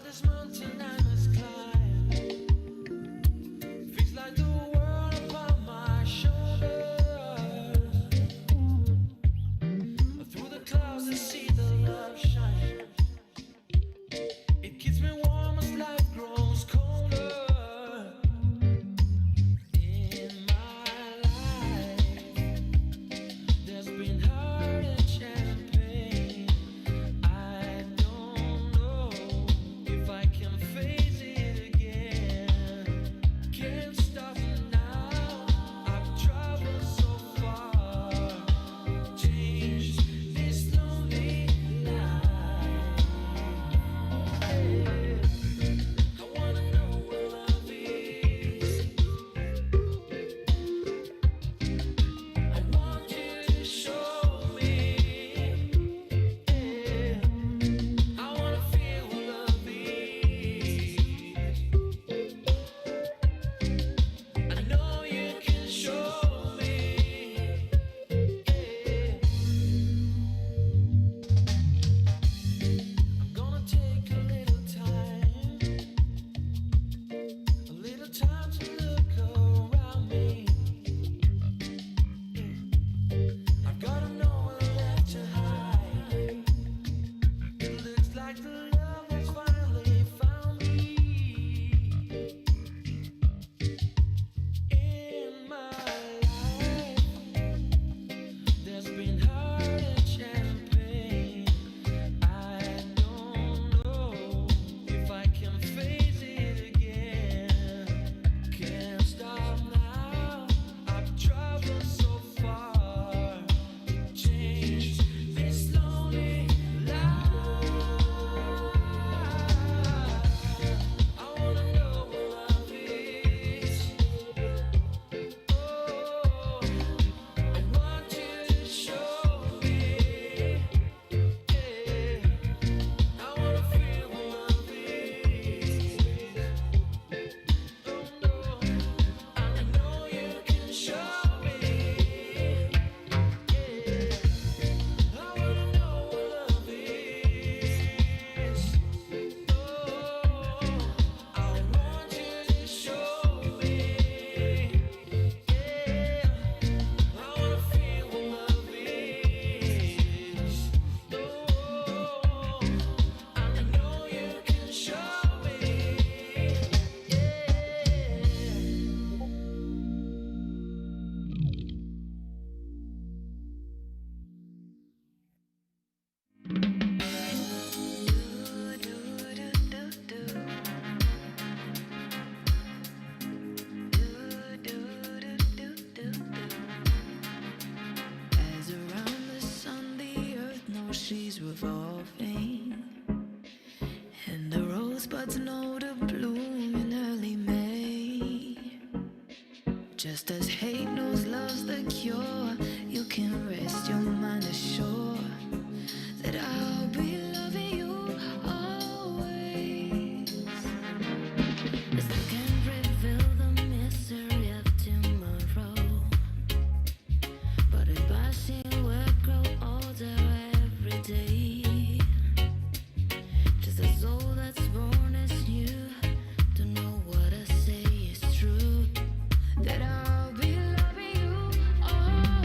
this mountain I must climb feels like the world upon my shoulders. Through the clouds I see the love shine. It keeps me warm as life grows colder. In my life, there's been hurt and champagne. I don't know if I can face it again. Can't stop now. I've traveled so far, changed this lonely life. I wanna know what love is. I want you to show me. I wanna feel what love is. I know you can show me. I'm gonna take a little time to look around me. I've gotta know what left to hide. It looks like the love has finally found me. In my life, there's been hurt and champagne. I don't know if I can face it again. Can't stop now. I've traveled so far, changed this lonely life. I wanna know what love is. Oh, I want you to show me. I wanna feel what love is. Oh no, I know you can show me. I wanna know what love is. Oh, I want you to show me. I wanna feel what love is. Oh, I know you can show me. As around the sun, the earth knows she's revolving, and the rosebuds know to bloom in early May. Just as hate knows love's the cure, you can rest your mind assured that I'll be loving you always. As I can reveal the mystery of tomorrow, but if I see we grow older every day, just a soul that's born as new, don't know what I say is true, that I'll be loving you always.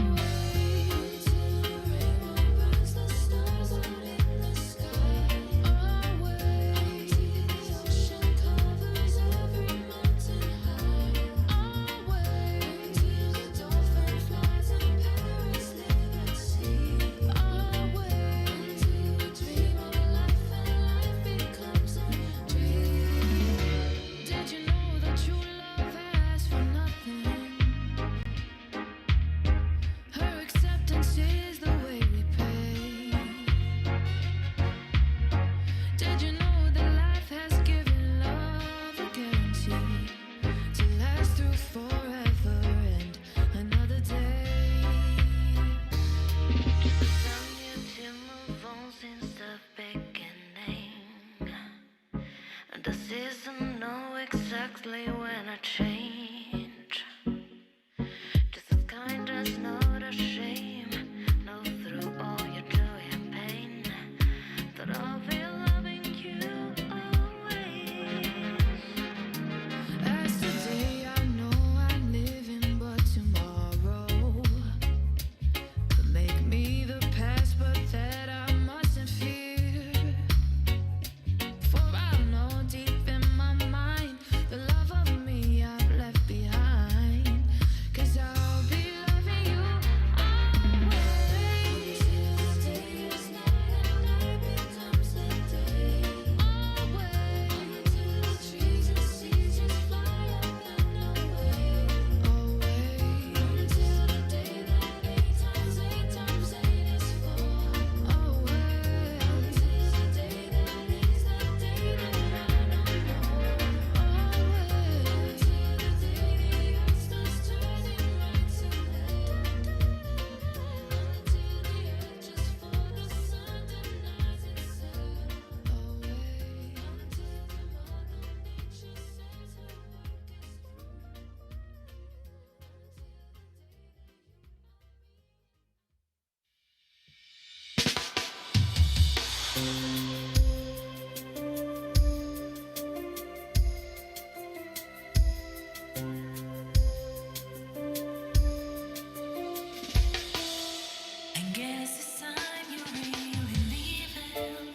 I guess it's time you're really leaving.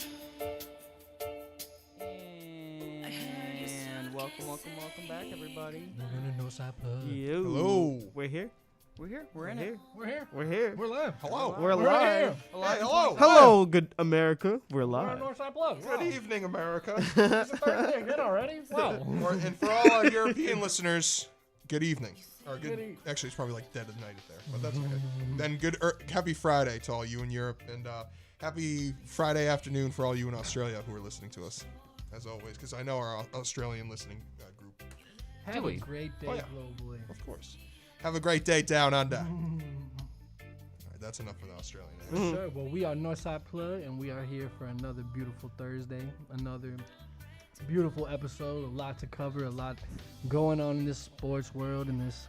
And welcome back, everybody. Northside Plug. You. Hello. We're here. We're here. We're in here. it. We're here. We're here. We're live. Hello. We're We're live. here. Hey, hello. Hello, good America. We're We're live. on Northside Plug. Good evening, America. It's a Thursday. Good already. Wow. And for all our European listeners, good evening. Or Good eve- actually, it's probably like dead of night there, but that's okay. Then happy Friday to all you in Europe, and happy Friday afternoon for all you in Australia who are listening to us, as always, because I know our Australian listening group. Have a great day, Oh, yeah. globally. Of course. Have a great day down under. All right, that's enough for the Australian. Sure. Well, we are Northside Plug, and we are here for another beautiful Thursday. Another beautiful episode. A lot to cover. A lot going on in this sports world, in this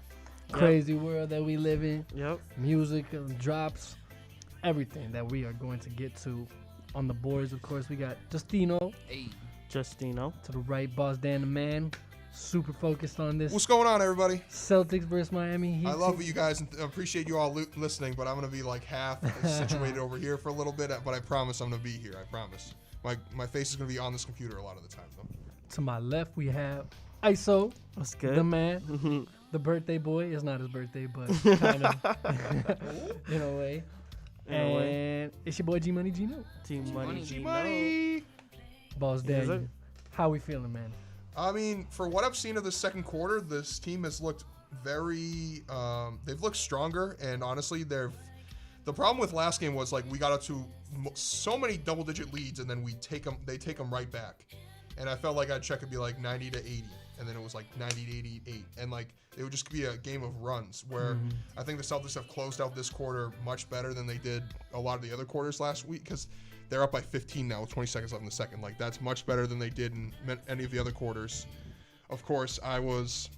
crazy world that we live in. Yep. Music drops, everything that we are going to get to on the boards. Of course, we got Justino Justino. to the right, Boss Dan the man, super focused on this What's going on, everybody? Celtics versus Miami Heat. I love you guys and appreciate you all listening, but I'm going to be like half situated over here for a little bit, but I promise I'm going to be here. I promise. My face is going to be on this computer a lot of the time, though. To my left, we have ISO, What's good? the man, the birthday boy. It's not his birthday, but kind of in a way. In a way. And it's your boy G Money Gino. Team Money. Gino. Money! Boss Yes, Dan, sir. how we feeling, man? I mean, for what I've seen of the second quarter, this team has looked very, they've looked stronger, and honestly, the problem with last game was like we got up to so many double-digit leads, and then they take them right back, and I felt like I'd check it'd be like 90 to 80, and then it was like 90 to 88, and like it would just be a game of runs where I think the Celtics have closed out this quarter much better than they did a lot of the other quarters last week, because they're up by 15 now with 20 seconds left in the second. Like, that's much better than they did in any of the other quarters. Of course, I was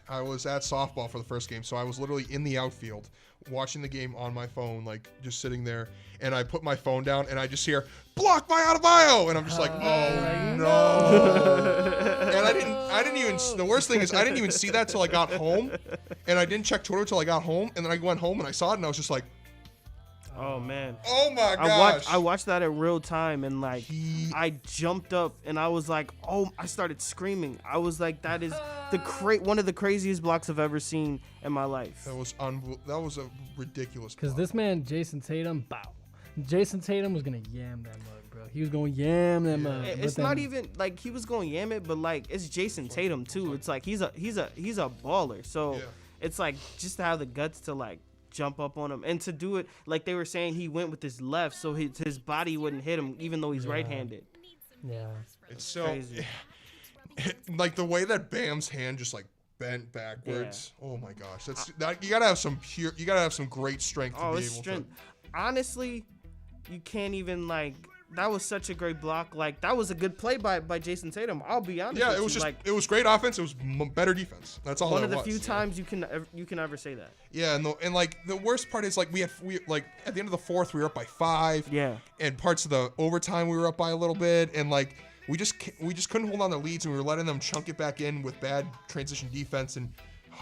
at softball for the first game, so I was literally in the outfield watching the game on my phone, like just sitting there, and I put my phone down and I just hear blocked by Adebayo, and I'm just like, oh no. And I didn't even, the worst thing is I didn't even see that till I got home, and I didn't check Twitter till I got home, and then I went home and I saw it and I was just like, Oh man. oh my gosh. I watched that in real time, and like I jumped up and I was like, oh, I started screaming. I was like, that is one of the craziest blocks I've ever seen in my life. That was a ridiculous Because block. this man, Jason Tatum, Jason Tatum was gonna yam that mug, bro. He was gonna yam that mug. It's but not then- even like he was going yam it, but like it's Jason Tatum too. It's like he's a baller. So Yeah. it's like just to have the guts to like jump up on him and to do it like they were saying he went with his left so his body wouldn't hit him even though he's right-handed. Yeah. It's so Crazy. like the way that Bam's hand just like bent backwards. Oh my gosh, you gotta have some great strength to Oh, be it's able strength. Honestly, you can't even like. That was such a great block. Like that was a good play by Jason Tatum. I'll be honest. Yeah, with it was you. just like it was great offense. It was better defense. That's all. one it of the was, few you know? times you can ever say that. Yeah, and like the worst part is like we like at the end of the fourth we were up by 5. Yeah. And parts of the overtime we were up by a little bit, and like we just couldn't hold on to leads, and we were letting them chunk it back in with bad transition defense, and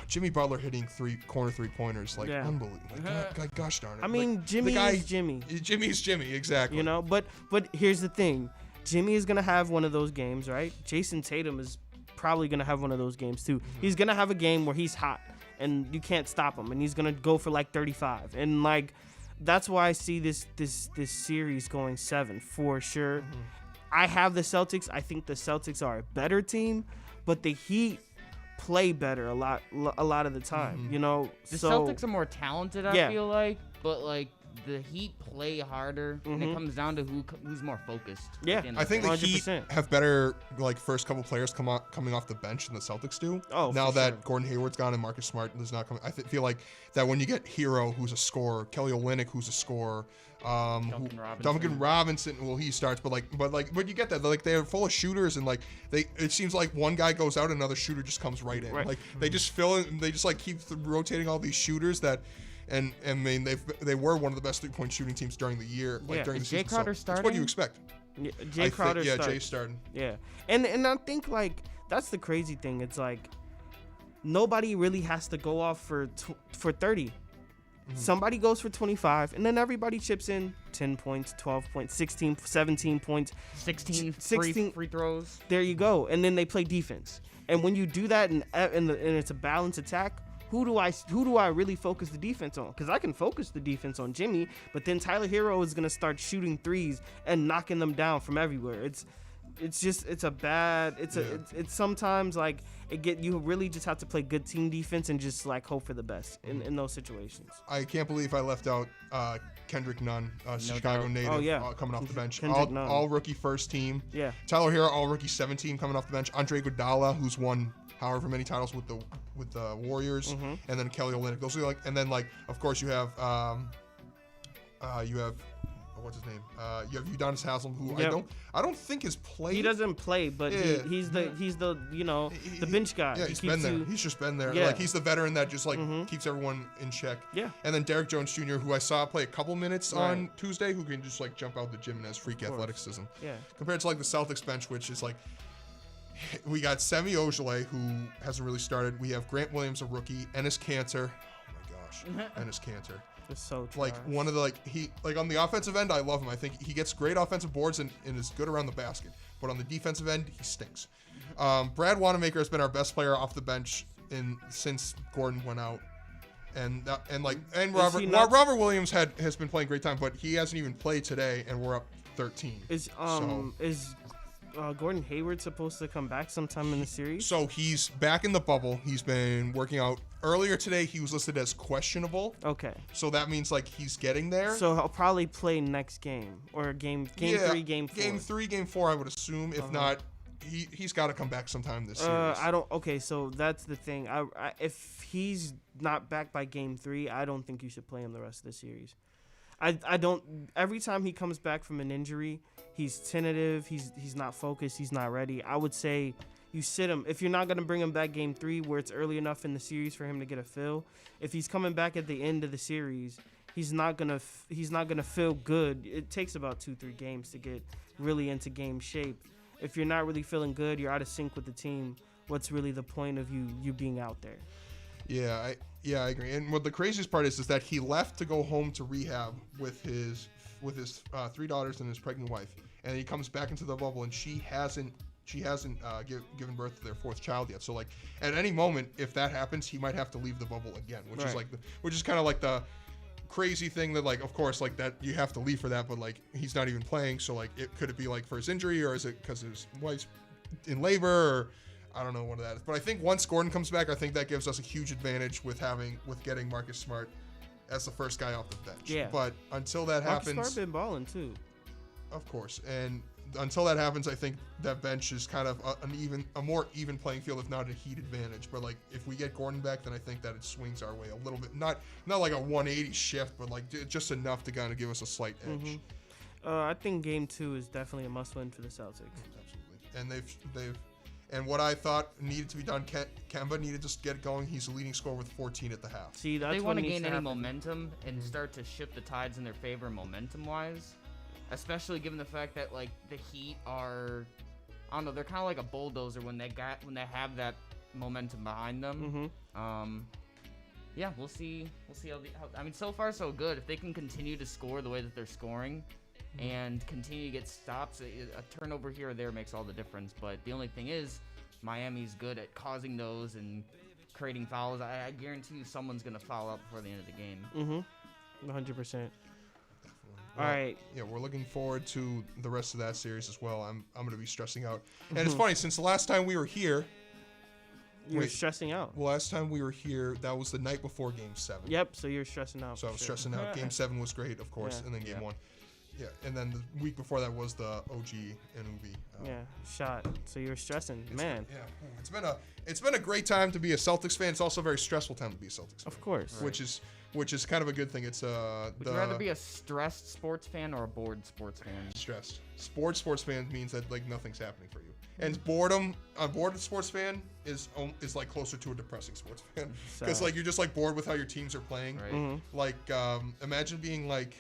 Jimmy Butler hitting corner 3-pointers, like unbelievable. Like, gosh darn it. I mean, like, Jimmy the guy, is Jimmy. Jimmy's Jimmy, exactly. You know, but here's the thing. Jimmy is going to have one of those games, right? Jason Tatum is probably going to have one of those games too. He's going to have a game where he's hot and you can't stop him, and he's going to go for like 35. And like that's why I see this series going 7 for sure. I have the Celtics. I think the Celtics are a better team, but the Heat play better a lot of the time, you know. The so, Celtics are more talented, I Yeah. feel like, but like the Heat play harder, and it comes down to who's more focused. Yeah, at the end I of think the the day. Heat 100%. have better like first couple players coming off the bench than the Celtics do. Oh, now for that sure. Gordon Hayward's gone and Marcus Smart is not coming, I feel like that when you get Hero, who's a scorer, Kelly Olynyk, who's a scorer, Duncan Robinson. Well, he starts, but you get that. Like they're full of shooters, and like it seems like one guy goes out, another shooter just comes right in. Right. Like they just fill in, they just like keep rotating all these shooters that. And I mean, they were one of the best 3-point shooting teams during the year, like Yeah. during the Is Jay season. Crowder That's what you starting? expect. Yeah, I Jay think- Crowder yeah, starts. Jay starting. Yeah, and I think like that's the crazy thing. It's like nobody really has to go off for 30. Somebody goes for 25, and then everybody chips in 10 points, 12 points, 16, 17 points. 16 16 free throws. There you go, and then they play defense. And when you do that, and it's a balanced attack, who do I really focus the defense on? Because I can focus the defense on Jimmy, but then Tyler Hero is gonna start shooting threes and knocking them down from everywhere. It's sometimes like you really just have to play good team defense and just like hope for the best in those situations. I can't believe I left out Kendrick Nunn, Chicago doubt. native, Oh, yeah. coming off the bench. Kendrick Nunn. All rookie first team. Yeah. Tyler Hero, all rookie 17 coming off the bench. Andre Iguodala, who's won however many titles with the Warriors, Mm-hmm. and then Kelly Olynyk. Those are like, and then like of course you have what's his name? You have Udonis Haslem, who Yep. I don't think has played. He doesn't play, but Yeah. he's the the bench guy. Yeah, He he's keeps been there. you- He's just been there. Yeah. Like he's the veteran that just like keeps everyone in check. Yeah. And then Derek Jones Jr., who I saw play a couple minutes on Right. Tuesday, who can just like jump out the gym and has freak athleticism. Yeah. Compared to like the Celtics bench, which is like we got Semi Ojeleye, who hasn't really started. We have Grant Williams, a rookie, Ennis Cantor. Oh my gosh, Ennis Cantor. It's so Like trash. one of the on the offensive end, I love him. I think he gets great offensive boards and is good around the basket. But on the defensive end, he stinks. Brad Wanamaker has been our best player off the bench since Gordon went out. And Robert he not- Robert Williams has been playing great time, but he hasn't even played today, and we're up 13. Is Gordon Hayward supposed to come back sometime in the series? So he's back in the bubble. He's been working out. Earlier today, he was listed as questionable. Okay. So that means like he's getting there. So he'll probably play next game or game Yeah, 3, game 4. Game 3, game 4, I would assume. If not, he's got to come back sometime this series. I don't. Okay, so that's the thing. I if he's not back by game 3, I don't think you should play him the rest of the series. I don't. Every time he comes back from an injury, he's tentative. He's not focused. He's not ready. I would say you sit him. If you're not gonna bring him back game 3, where it's early enough in the series for him to get a feel. If he's coming back at the end of the series, he's not gonna feel good. It takes about 2-3 games to get really into game shape. If you're not really feeling good, you're out of sync with the team. What's really the point of you being out there? Yeah, I agree. And what the craziest part is that he left to go home to rehab with his 3 daughters and his pregnant wife, and he comes back into the bubble, and she hasn't given birth to their 4th child yet. So like at any moment, if that happens, he might have to leave the bubble again, which is Right. which is kind of like the crazy thing that like of course like that you have to leave for that, but like he's not even playing. So like could it be like for his injury, or is it because his wife's in labor, or I don't know what that is. But I think once Gordon comes back, I think that gives us a huge advantage with getting Marcus Smart as the first guy off the bench. Yeah. But until that Marcus happens, Smart been balling too. of course, and until that happens, I think that bench is kind of a more even playing field, if not a heat advantage. But like if we get Gordon back, then I think that it swings our way a little bit. Not like a 180 shift, but like just enough to kind of give us a slight edge. I think game 2 is definitely a must-win for the Celtics. Absolutely. And they've and what I thought needed to be done, Kemba needed to get going. He's the leading scorer with 14 at the half. See, If that's they what want to needs gain to any happen. momentum and start to shift the tides in their favor momentum-wise, especially given the fact that like the Heat are, I don't know, they're kind of like a bulldozer when they have that momentum behind them. Yeah, we'll see how I mean, so far so good. If they can continue to score the way that they're scoring, and continue to get stops, a turnover here or there makes all the difference. But the only thing is, Miami's good at causing those and creating fouls. I guarantee you someone's going to foul up before the end of the game. 100%. All right. Yeah, we're looking forward to the rest of that series as well. I'm going to be stressing out. And it's funny, since the last time we were here, You're Wait. stressing out. that was the night before Game 7. Yep, so you're stressing out. So I for was sure. stressing out. Game 7 was great, of course, Yeah. and then Game 1. Yeah, and then the week before that was the OG Anunoby. Yeah, shot. So you were stressing, It's man. been- yeah, it's been a great time to be a Celtics fan. It's also a very stressful time to be a Celtics fan. Of course. Which is kind of a good thing. It's Would you rather be a stressed sports fan or a bored sports fan? stressed. Sports fan means that like nothing's happening for you. And boredom, a bored sports fan is like closer to a depressing sports fan because So- like you're just like bored with how your teams are playing. Right. Mm-hmm. Like imagine being like,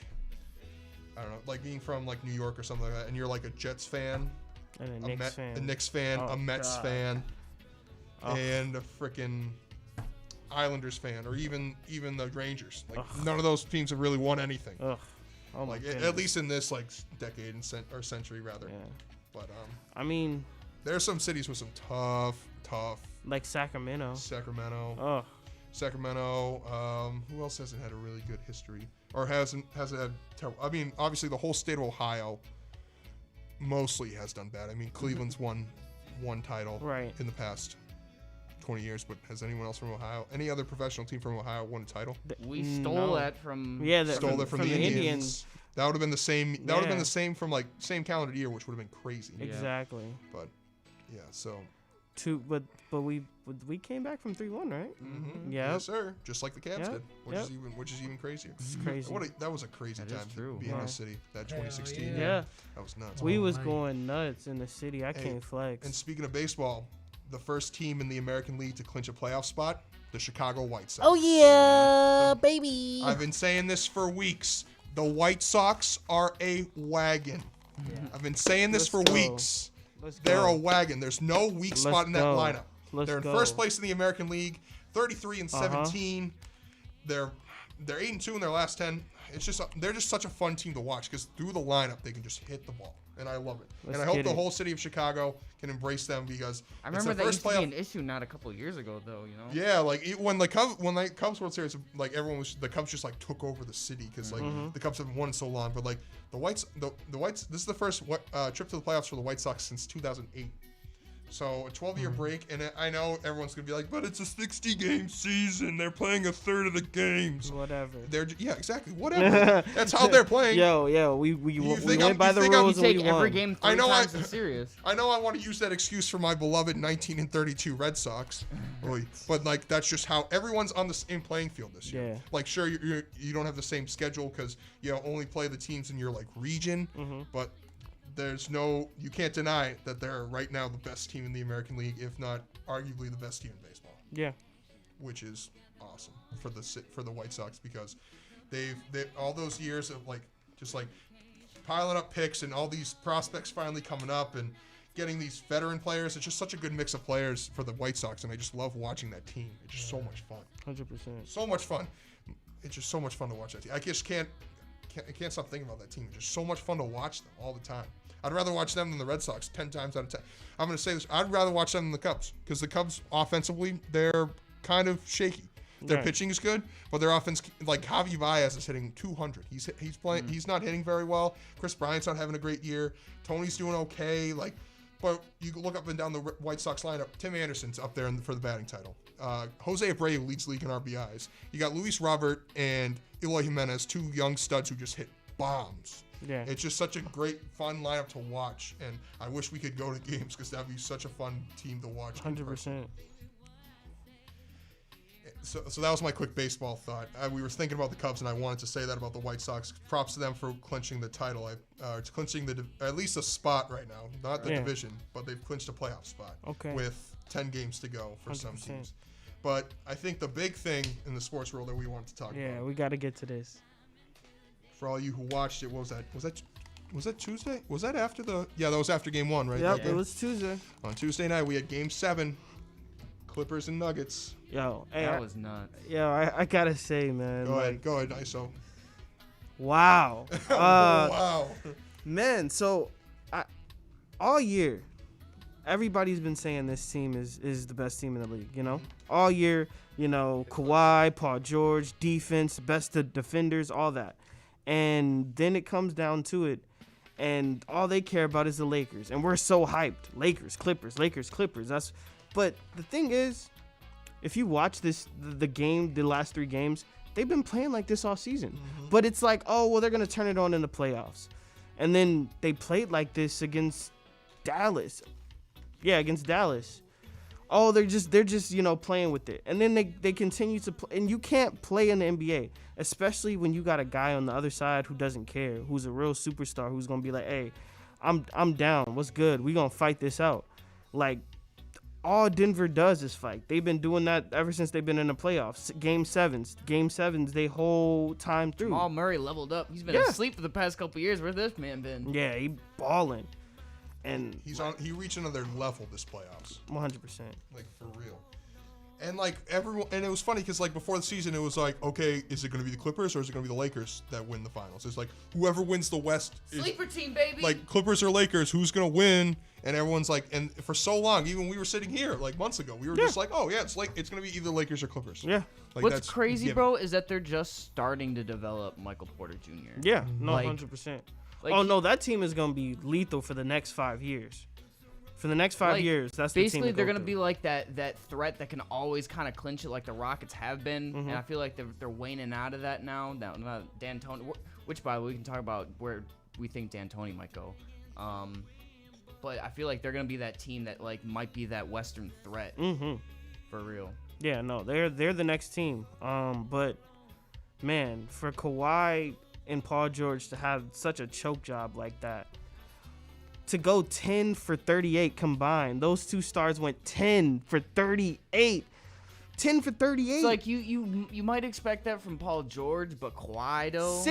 I don't know, like being from like New York or something like that, and you're like a Jets fan, And a Knicks fan. a Knicks fan, Oh, a Mets God. fan, Oh. and a freaking Islanders fan, or even the Rangers. Like none of those teams have really won anything. Ugh. Oh my Like goodness. at least in this like decade and or century rather. Yeah. But I mean, there are some cities with some tough. like Sacramento. Sacramento. Who else hasn't had a really good history or hasn't had terrible? I mean, obviously the whole state of Ohio mostly has done bad. I mean, Cleveland's won one title Right. in the past 20 years, but has anyone else from Ohio? Any other professional team from Ohio won a title? We stole No. that from. Yeah, Stole it from the Indians. That would have been the same. That would have been Yeah. the same from like same calendar year, which would have been crazy. Yeah. Exactly. But yeah, so But we came back from 3-1, right? mhm, Yep. yes, sir. Just like the Cavs Yep, did, which is even crazier. It's crazy. That was a crazy That is time true. to be in Yeah. the city. That Hell 2016. Yeah. That was nuts. We Oh, was my. going nuts in the city. I Hey, can't flex. And speaking of baseball, the first team in the American League to clinch a playoff spot, the Chicago White Sox. yeah, baby. I've been saying this for weeks. The White Sox are a wagon. I've been saying this Let's for go. weeks. Let's They're go. a wagon. There's no weak spot in that go. lineup. Let's They're in go. first place in the American League, 33 and Uh-huh. 17. They're 8-2 in their last 10. They're just such a fun team to watch because through the lineup they can just hit the ball, and I love it. Let's and I hope get the it. whole city of Chicago can embrace them because I it's remember the that first used to be playoff. an issue not a couple years ago, though. You know. Yeah, like when the Cubs World Series, like the Cubs just like took over the city because like Mm-hmm. the Cubs haven't won in so long. But like the Whites. This is the first trip to the playoffs for the White Sox since 2008. So a 12-year break, and I know everyone's gonna be like, but it's a 60-game season. They're playing a third of the games. Whatever. Yeah, exactly. Whatever. That's how they're playing. Yo, we think went by the you rules You and take we won. every game I three know times as serious. I know I want to use that excuse for my beloved 19-32 Red Sox, but like that's just how everyone's on the same playing field this year. Yeah. Like sure you don't have the same schedule because you only play the teams in your like region, but you can't deny that they're right now the best team in the American League, if not arguably the best team in baseball, Yeah. which is awesome for the White Sox because they all those years of like just like piling up picks and all these prospects finally coming up and getting these veteran players. It's just such a good mix of players for the White Sox, and I just love watching that team. It's just so much fun. 100%. So much fun. It's just so much fun to watch that team. I just can't stop thinking about that team. It's just so much fun to watch them all the time. I'd rather watch them than the Red Sox 10 times out of 10. I'm going to say this. I'd rather watch them than the Cubs because the Cubs offensively, they're kind of shaky. Their Right. pitching is good, but their offense, like Javi Baez is hitting 200. He's playing. He's not hitting very well. Chris Bryant's not having a great year. Tony's doing okay. But you look up and down the White Sox lineup. Tim Anderson's up there for the batting title. Jose Abreu leads the league in RBIs. You got Luis Robert and Eloy Jimenez, two young studs who just hit bombs. Yeah. It's just such a great, fun lineup to watch, and I wish we could go to games because that'd be such a fun team to watch. 100%. So that was my quick baseball thought. We were thinking about the Cubs, and I wanted to say that about the White Sox. Props to them for clinching the title, clinching at least a spot right now, not the Yeah. division, but they've clinched a playoff spot. Okay. With 10 games to go for some 100%. teams. But I think the big thing in the sports world that we wanted to talk Yeah, about, we got to get to this. for all you who watched it, what was that Tuesday? Was that after that was after game 1, right? Yep, That it game? was Tuesday. On Tuesday night, we had game 7, Clippers and Nuggets. Yo, hey, That was nuts. I got to say, man. Go ahead, ISO. Wow. Wow. Man, so all year, everybody's been saying this team is the best team in the league, you know? All year, Kawhi, Paul George, defense, best of defenders, all that. And then it comes down to it, and all they care about is the Lakers. And we're so hyped. Lakers, Clippers, Lakers, Clippers. But the thing is, if you watch the last 3 games, they've been playing like this all season. But it's like, oh, well, they're going to turn it on in the playoffs. And then they played like this against Dallas. Yeah, against Dallas. Oh, they're just playing with it. And then they continue to play. And you can't play in the NBA, especially when you got a guy on the other side who doesn't care, who's a real superstar, who's going to be like, hey, I'm down. What's good? We going to fight this out. Like, all Denver does is fight. They've been doing that ever since they've been in the playoffs. Game sevens, they whole time through. Jamal Murray leveled up. He's been asleep for the past couple years. Where's this man been? Yeah, he balling. And he reached another level this playoffs. 100%. Like, for real. And like everyone, and it was funny because like before the season, it was like, okay, is it going to be the Clippers or is it going to be the Lakers that win the finals? It's like whoever wins the West is Sleeper team, baby. like Clippers or Lakers. Who's going to win? And everyone's like, and for so long, even we were sitting here like months ago, we were just like, oh yeah, it's going to be either Lakers or Clippers. Yeah. Like, What's that's crazy, given. bro, is that they're just starting to develop Michael Porter Jr. Yeah, no, Like- 100%. like oh he- no, that team is going to be lethal for the next 5 years. For the next 5 Like, years, that's the team basically to they're go gonna through. be like that threat that can always kind of clinch it, like the Rockets have been, Mm-hmm. and I feel like they're waning out of that now. Now D'Antoni, which by the way we can talk about where we think D'Antoni might go, but I feel like they're gonna be that team that like might be that Western threat for real. Yeah, no, they're the next team. But man, for Kawhi and Paul George to have such a choke job like that, to go 10 for 38 combined, those two stars went 10 for 38. 10 for 38. It's like you might expect that from Paul George, but Kawhi though.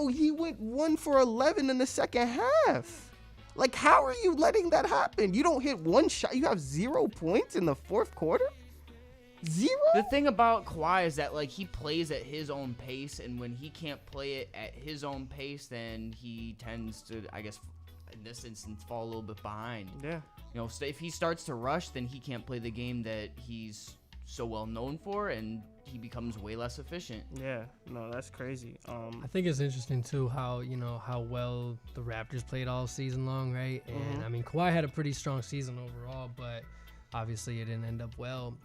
He went 1 for 11 in the second half. Like, how are you letting that happen? You don't hit one shot. You have 0 points in the fourth quarter? 0? The thing about Kawhi is that like he plays at his own pace, and when he can't play it at his own pace, then he tends to, I guess, in this instance, fall a little bit behind. Yeah. You know, if he starts to rush, then he can't play the game that he's so well known for, and he becomes way less efficient. Yeah. No, that's crazy. I think it's interesting too how well the Raptors played all season long, right? And I mean, Kawhi had a pretty strong season overall, but obviously it didn't end up well.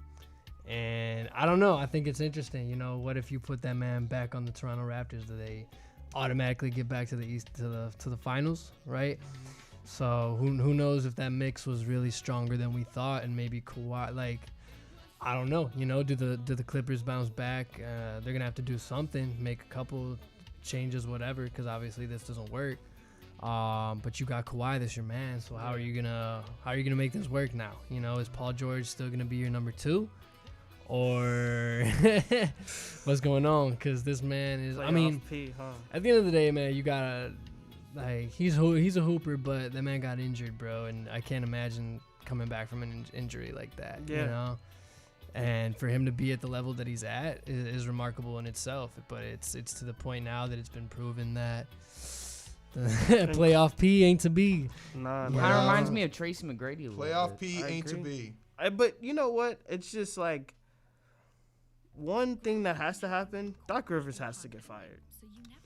And I don't know. I think it's interesting. You know, what if you put that man back on the Toronto Raptors? Do they automatically get back to the East to the finals, right? So who knows if that mix was really stronger than we thought, and maybe Kawhi, like, I don't know. You know, do the Clippers bounce back? They're gonna have to do something, make a couple changes, whatever, because obviously this doesn't work. But you got Kawhi, that's your man. So how are you gonna make this work now? You know, is Paul George still gonna be your number 2? Or what's going on? Because this man is, I mean, at the end of the day, man, you gotta, like, he's a hooper, but that man got injured, bro, and I can't imagine coming back from an injury like that. Yeah. You know, and for him to be at the level that he's at is remarkable in itself. But it's to the point now that it's been proven that playoff P ain't to be. Nah, Kind of reminds me of Tracy McGrady a little Playoff bit. P I ain't to agree. be. But you know what? It's just like one thing that has to happen. Doc Rivers has to get fired.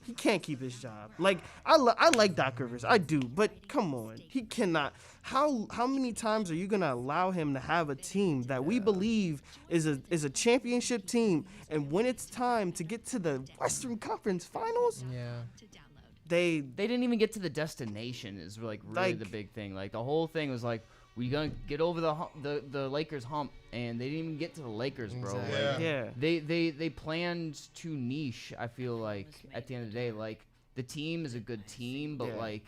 He can't keep his job. Like, I like Doc Rivers, I do, but come on, he cannot. How many times are you gonna allow him to have a team that we believe is a championship team, and when it's time to get to the Western Conference Finals, Yeah. they They didn't even get to the destination. Is like really Like- the big thing. Like the whole thing was like, we gonna get over the Lakers hump, and they didn't even get to the Lakers, bro. Exactly. Like, yeah. They planned too niche. I feel like at the end of the day, like the team is a good team, but Yeah. like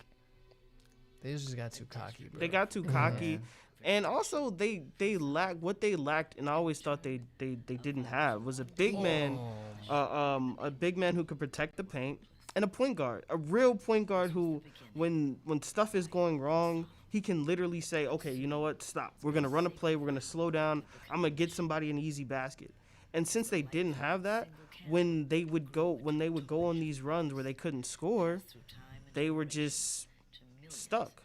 They just got too cocky, bro. They got too cocky. And also they lacked what they lacked, and I always thought they didn't have was a big man, a big man who could protect the paint, and a point guard, a real point guard who, when stuff is going wrong, he can literally say, okay, you know what, stop. We're gonna run a play. We're gonna slow down. I'm gonna get somebody an easy basket. And since they didn't have that, when they would go on these runs where they couldn't score, they were just stuck.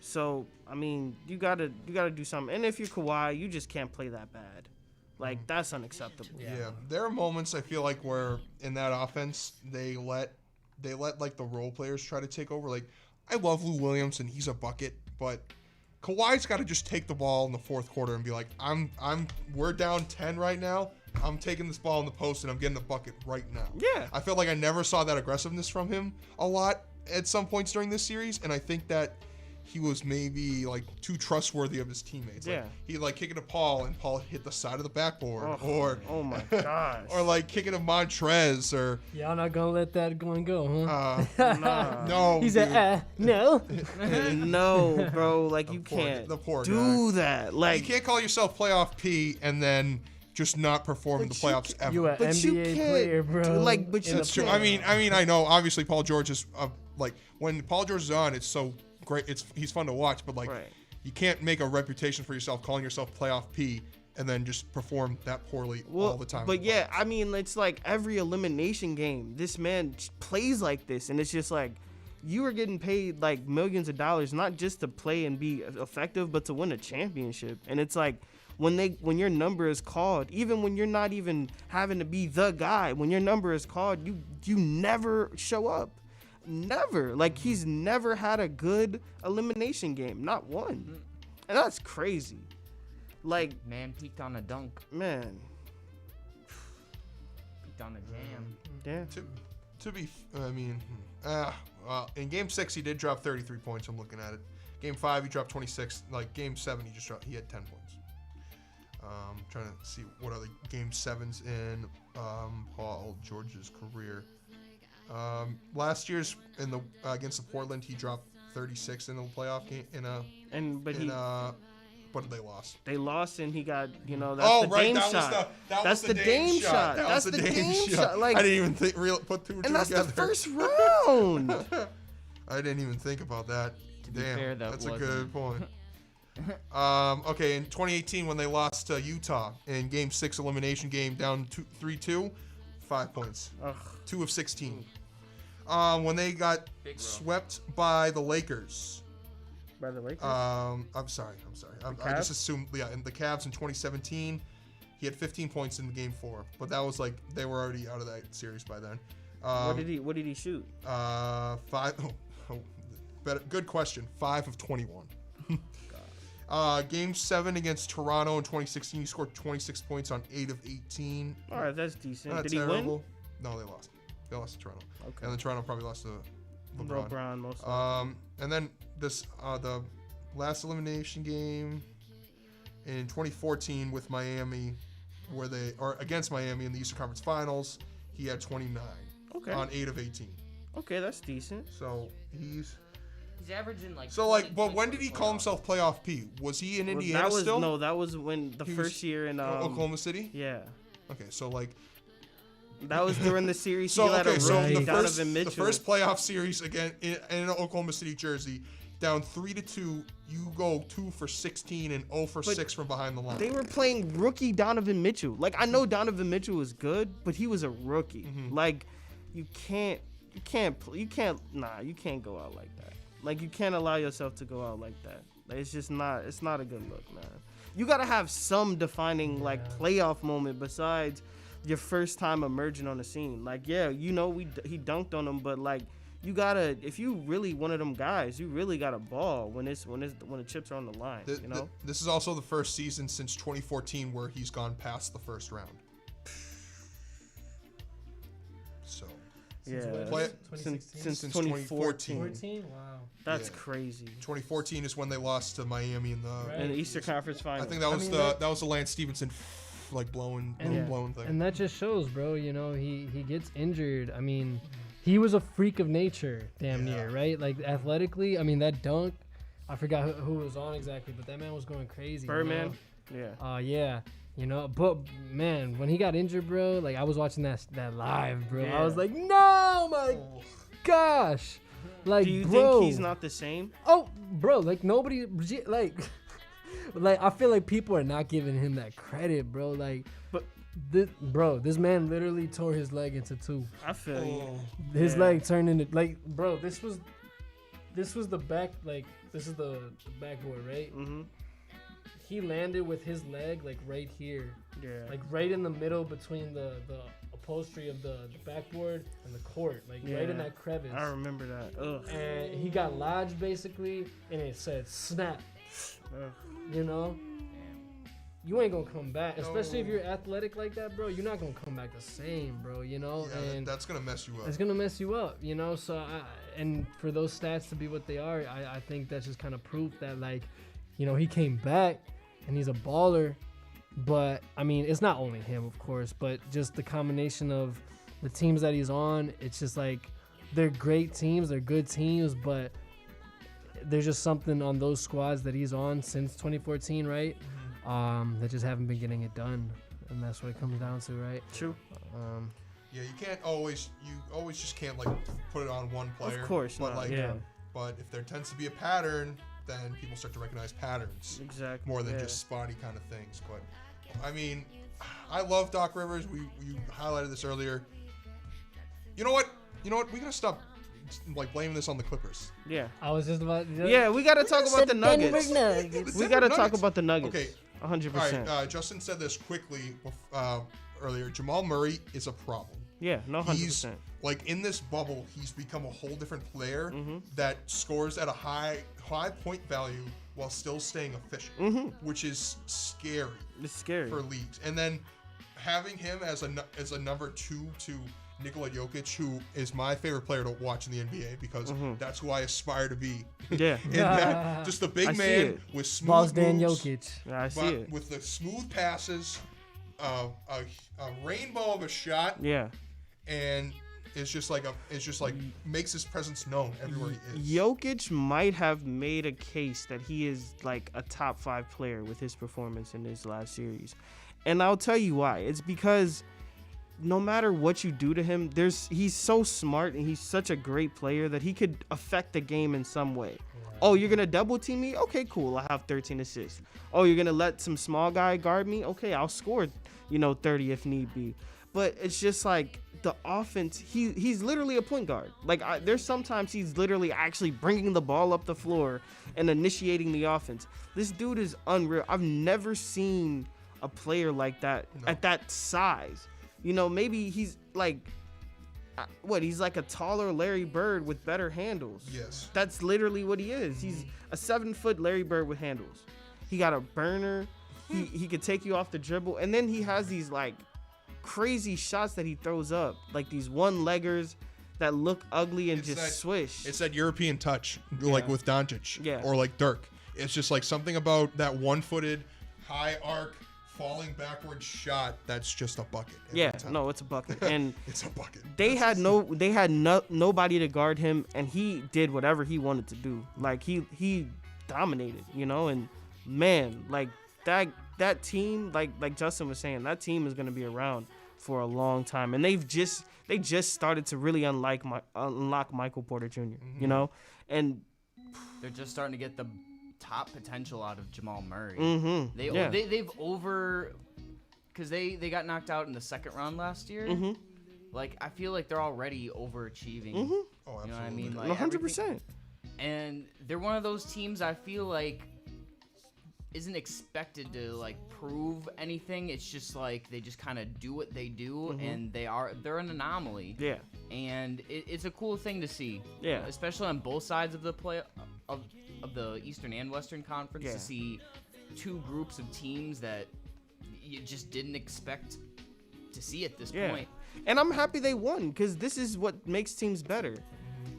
So I mean, you gotta do something. And if you're Kawhi, you just can't play that bad. Like, that's unacceptable. Yeah, there are moments I feel like where in that offense they let like the role players try to take over. Like, I love Lou Williams and he's a bucket, but Kawhi's got to just take the ball in the fourth quarter and be like, we're down 10 right now. I'm taking this ball in the post and I'm getting the bucket right now. Yeah. I felt like I never saw that aggressiveness from him a lot at some points during this series, and I think that he was maybe like too trustworthy of his teammates. Yeah. Like, he like kicking to Paul and Paul hit the side of the backboard, Oh my gosh. or like kicking to Montrez, or Y'all not gonna let that one go, huh? Nah. no. He dude. said, no. No, bro. Like you can't the poor do that. You Like can't call yourself playoff P and then just not perform in the But you playoffs ever. You an But you NBA can't player, bro. do, like, but you In That's the true. can't. I mean, I know. Obviously, Paul George is like when Paul George is on, it's so great. He's fun to watch, but like Right. you can't make a reputation for yourself calling yourself playoff P and then just perform that poorly all the time. But in the yeah, playoffs. I mean, it's like every elimination game, this man plays like this, and it's just like you are getting paid like millions of dollars, not just to play and be effective, but to win a championship. And it's like when your number is called, even when you're not even having to be the guy, when your number is called, you never show up. Never. Like he's never had a good elimination game, not one. And that's crazy. Like, Man peaked on a dunk. man, Peaked on a jam. yeah. to be, I mean, well, in Game 6 he did drop 33 points. I'm looking at it. Game 5 he dropped 26. Like Game 7 he had 10 points. Trying to see what other Game 7s in Paul George's career. Last year's in the against the Portland he dropped 36 in the playoff game but they lost. They lost and he got, that's the Dame shot. That's the Dame shot. That's the Dame shot. Like, I didn't even put two and two and that's together. the first round. I didn't even think about that. be Damn, fair, that that's a wasn't. good point. Okay, in 2018 when they lost to Utah in Game 6 elimination game down 3-2, 5 points, Ugh. 2 of 16. When they got Big row. swept by the Lakers. By the Lakers. I'm sorry. I just Cavs? assumed, in the Cavs in 2017, he had 15 points in Game 4, but that was like they were already out of that series by then. What did he shoot? 5. Good question. 5 of 21. Game 7 against Toronto in 2016, he scored 26 points on 8 of 18. All right, that's decent. Not Did he terrible. No, they lost. They lost to Toronto. Okay. And then Toronto probably lost to win? LeBron. LeBron most. And then this the last elimination game in 2014 with Miami, against Miami in the Eastern Conference Finals, he had 29 Okay. on 8 of 18. Okay, that's decent. So he's averaging like. but when did he call himself playoff P? Was he in Indiana that was still? no, that was when the He first was year in Oklahoma City. Yeah, Okay, so like that was during the series. so he let okay, a so rookie the Donovan Mitchell. first playoff series again in Oklahoma City jersey, down 3-2. You go 2 for 16 and 0 for 6 from behind the line. They were playing rookie Donovan Mitchell. Like I know Donovan Mitchell was good, but he was a rookie. Mm-hmm. Like you can't go out like that. Like you can't allow yourself to go out like that. Like, it's not a good look, man. You gotta have some defining like playoff moment besides your first time emerging on the scene. Like he dunked on him, but like you gotta, if you really one of them guys, you really gotta ball when the chips are on the line. This is also the first season since 2014 where he's gone past the first round. So Yeah, Play- since 2014. 2014. 14? Wow. That's Yeah. crazy. 2014 is when they lost to Miami in the. Right. In the Eastern Conference I Finals. think that was mean, that was the Lance Stevenson blowing thing. And that just shows, bro, he gets injured. I mean, he was a freak of nature, damn near, right? Like, athletically, I mean, that dunk, I forgot who was on exactly, but that man was going crazy. Birdman. Yeah. Yeah. But, man, when he got injured, bro, like, I was watching that live, bro. Yeah. I was like, no, my gosh. Like, Do you bro. think he's not the same? Oh, bro, like, nobody, like, I feel like people are not giving him that credit, bro. Like, But this man literally tore his leg into 2. I feel you. His Yeah. leg turned into, like, bro, this was the back, like, this is the backboard, right? Mm-hmm. He landed with his leg, like, right here. Yeah. Like, right in the middle between the upholstery of the backboard and the court. Like, right in Yeah. that crevice. I remember that. Ugh. And he got lodged, basically, and it said snap, Ugh. you know? you ain't gonna come back, especially if No. you're athletic like that, bro. You're not gonna come back the same, bro. You know, Yeah, and that's gonna mess you up. it's gonna mess you up, you know. So, and for those stats to be what they are, I think that's just kind of proof that, like, you know, he came back and he's a baller. But I mean, it's not only him, of course, but just the combination of the teams that he's on. It's just like they're great teams, they're good teams, but there's just something on those squads that he's on since 2014, right? That just haven't been getting it done, and that's what it comes down to, right? True. Yeah, you always just can't like put it on one player. Of course but not. like, Yeah. but if there tends to be a pattern, then people start to recognize patterns Exactly. more than yeah. just spotty kind of things. But I mean, I love Doc Rivers. You highlighted this earlier. You know what? We gotta stop like blaming this on the Clippers. Yeah. I was just about. Yeah, we gotta talk about the Nuggets. The We Denver gotta talk Nuggets. about the Nuggets. Okay. 100%. All right. Justin said this quickly earlier. Jamal Murray is a problem. Yeah, no, 100%. He's like in this bubble. He's become a whole different player Mm-hmm. that scores at a high point value while still staying efficient, which is scary It's scary. for leagues. And then having him as a number 2 to Nikola Jokic, who is my favorite player to watch in the NBA because that's who I aspire to be. Yeah. And that, just a big I see man it. with smooth Boss Dan moves, Jokic. Yeah, I see but it. with the smooth passes, a rainbow of a shot, Yeah. and it's just like makes his presence known everywhere he is. Jokic might have made a case that he is like a top 5 player with his performance in his last series. And I'll tell you why. It's because no matter what you do to him, he's so smart and he's such a great player that he could affect the game in some way. Oh, you're going to double team me? Okay, cool. I have 13 assists. Oh, you're going to let some small guy guard me? Okay, I'll score, 30 if need be. But it's just like the offense, he's literally a point guard. Like there's sometimes he's literally actually bringing the ball up the floor and initiating the offense. This dude is unreal. I've never seen a player like that at that size. Maybe he's like, he's like a taller Larry Bird with better handles. Yes. That's literally what he is. He's a 7-foot Larry Bird with handles. He got a burner. He could take you off the dribble. And then he has these like crazy shots that he throws up. Like these one-leggers that look ugly and It's just that- swish. It's that European touch, like with Doncic, Yeah. or like Dirk. It's just like something about that one-footed, high arc, falling backward shot. That's just a bucket. every time. No, it's a bucket. And It's a bucket. they had nobody to guard him, and he did whatever he wanted to do. Like he dominated, and man, like that team, like Justin was saying, that team is gonna be around for a long time, and they just started to really unlock Michael Porter Jr. And They're just starting to get the top potential out of Jamal Murray. yeah. They've over, because they got knocked out in the second round last year. Like I feel like they're already overachieving. Oh, absolutely. You know what I mean? Like 100%. and they're one of those teams I feel like isn't expected to like prove anything. It's just like they just kind of do what they do, and they're an anomaly. Yeah. And it's a cool thing to see. Yeah. Especially on both sides of the of the Eastern and Western Conference, Yeah. to see two groups of teams that you just didn't expect to see at this point. And I'm happy they won, because this is what makes teams better.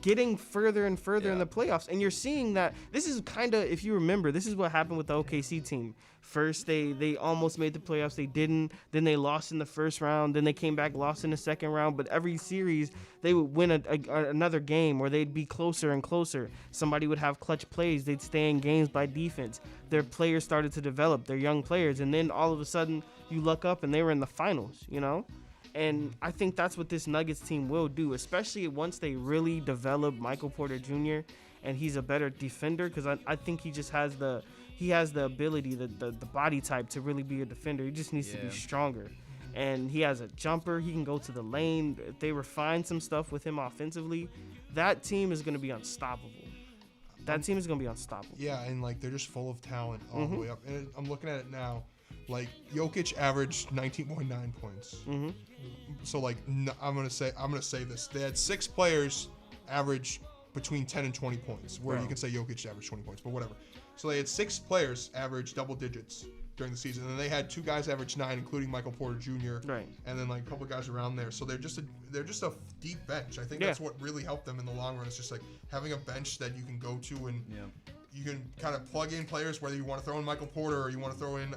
Getting further and further in the playoffs. And you're seeing that this is kind of, if you remember, this is what happened with the OKC team. First, they almost made the playoffs. They didn't. Then they lost in the first round. Then they came back, lost in the second round. But every series, they would win another game, or they'd be closer and closer. Somebody would have clutch plays. They'd stay in games by defense. Their players started to develop. They're young players. And then all of a sudden, you look up and they were in the finals, And I think that's what this Nuggets team will do, especially once they really develop Michael Porter Jr. and he's a better defender, because I think he just has the ability, the body type to really be a defender. He just needs to be stronger. And he has a jumper. He can go to the lane. If they refine some stuff with him offensively, that team is going to be unstoppable. Yeah, and like they're just full of talent all the way up. And I'm looking at it now. Like Jokic averaged 19.9 points. So like I'm gonna say this. They had 6 players average between 10 and 20 points. Where you can say Jokic averaged 20 points, but whatever. So they had 6 players average double digits during the season. And they had 2 guys average 9, including Michael Porter Jr. Right. And then like a couple guys around there. So they're just a deep bench. I think that's what really helped them in the long run. It's just like having a bench that you can go to and you can kind of plug in players, whether you want to throw in Michael Porter or you want to throw in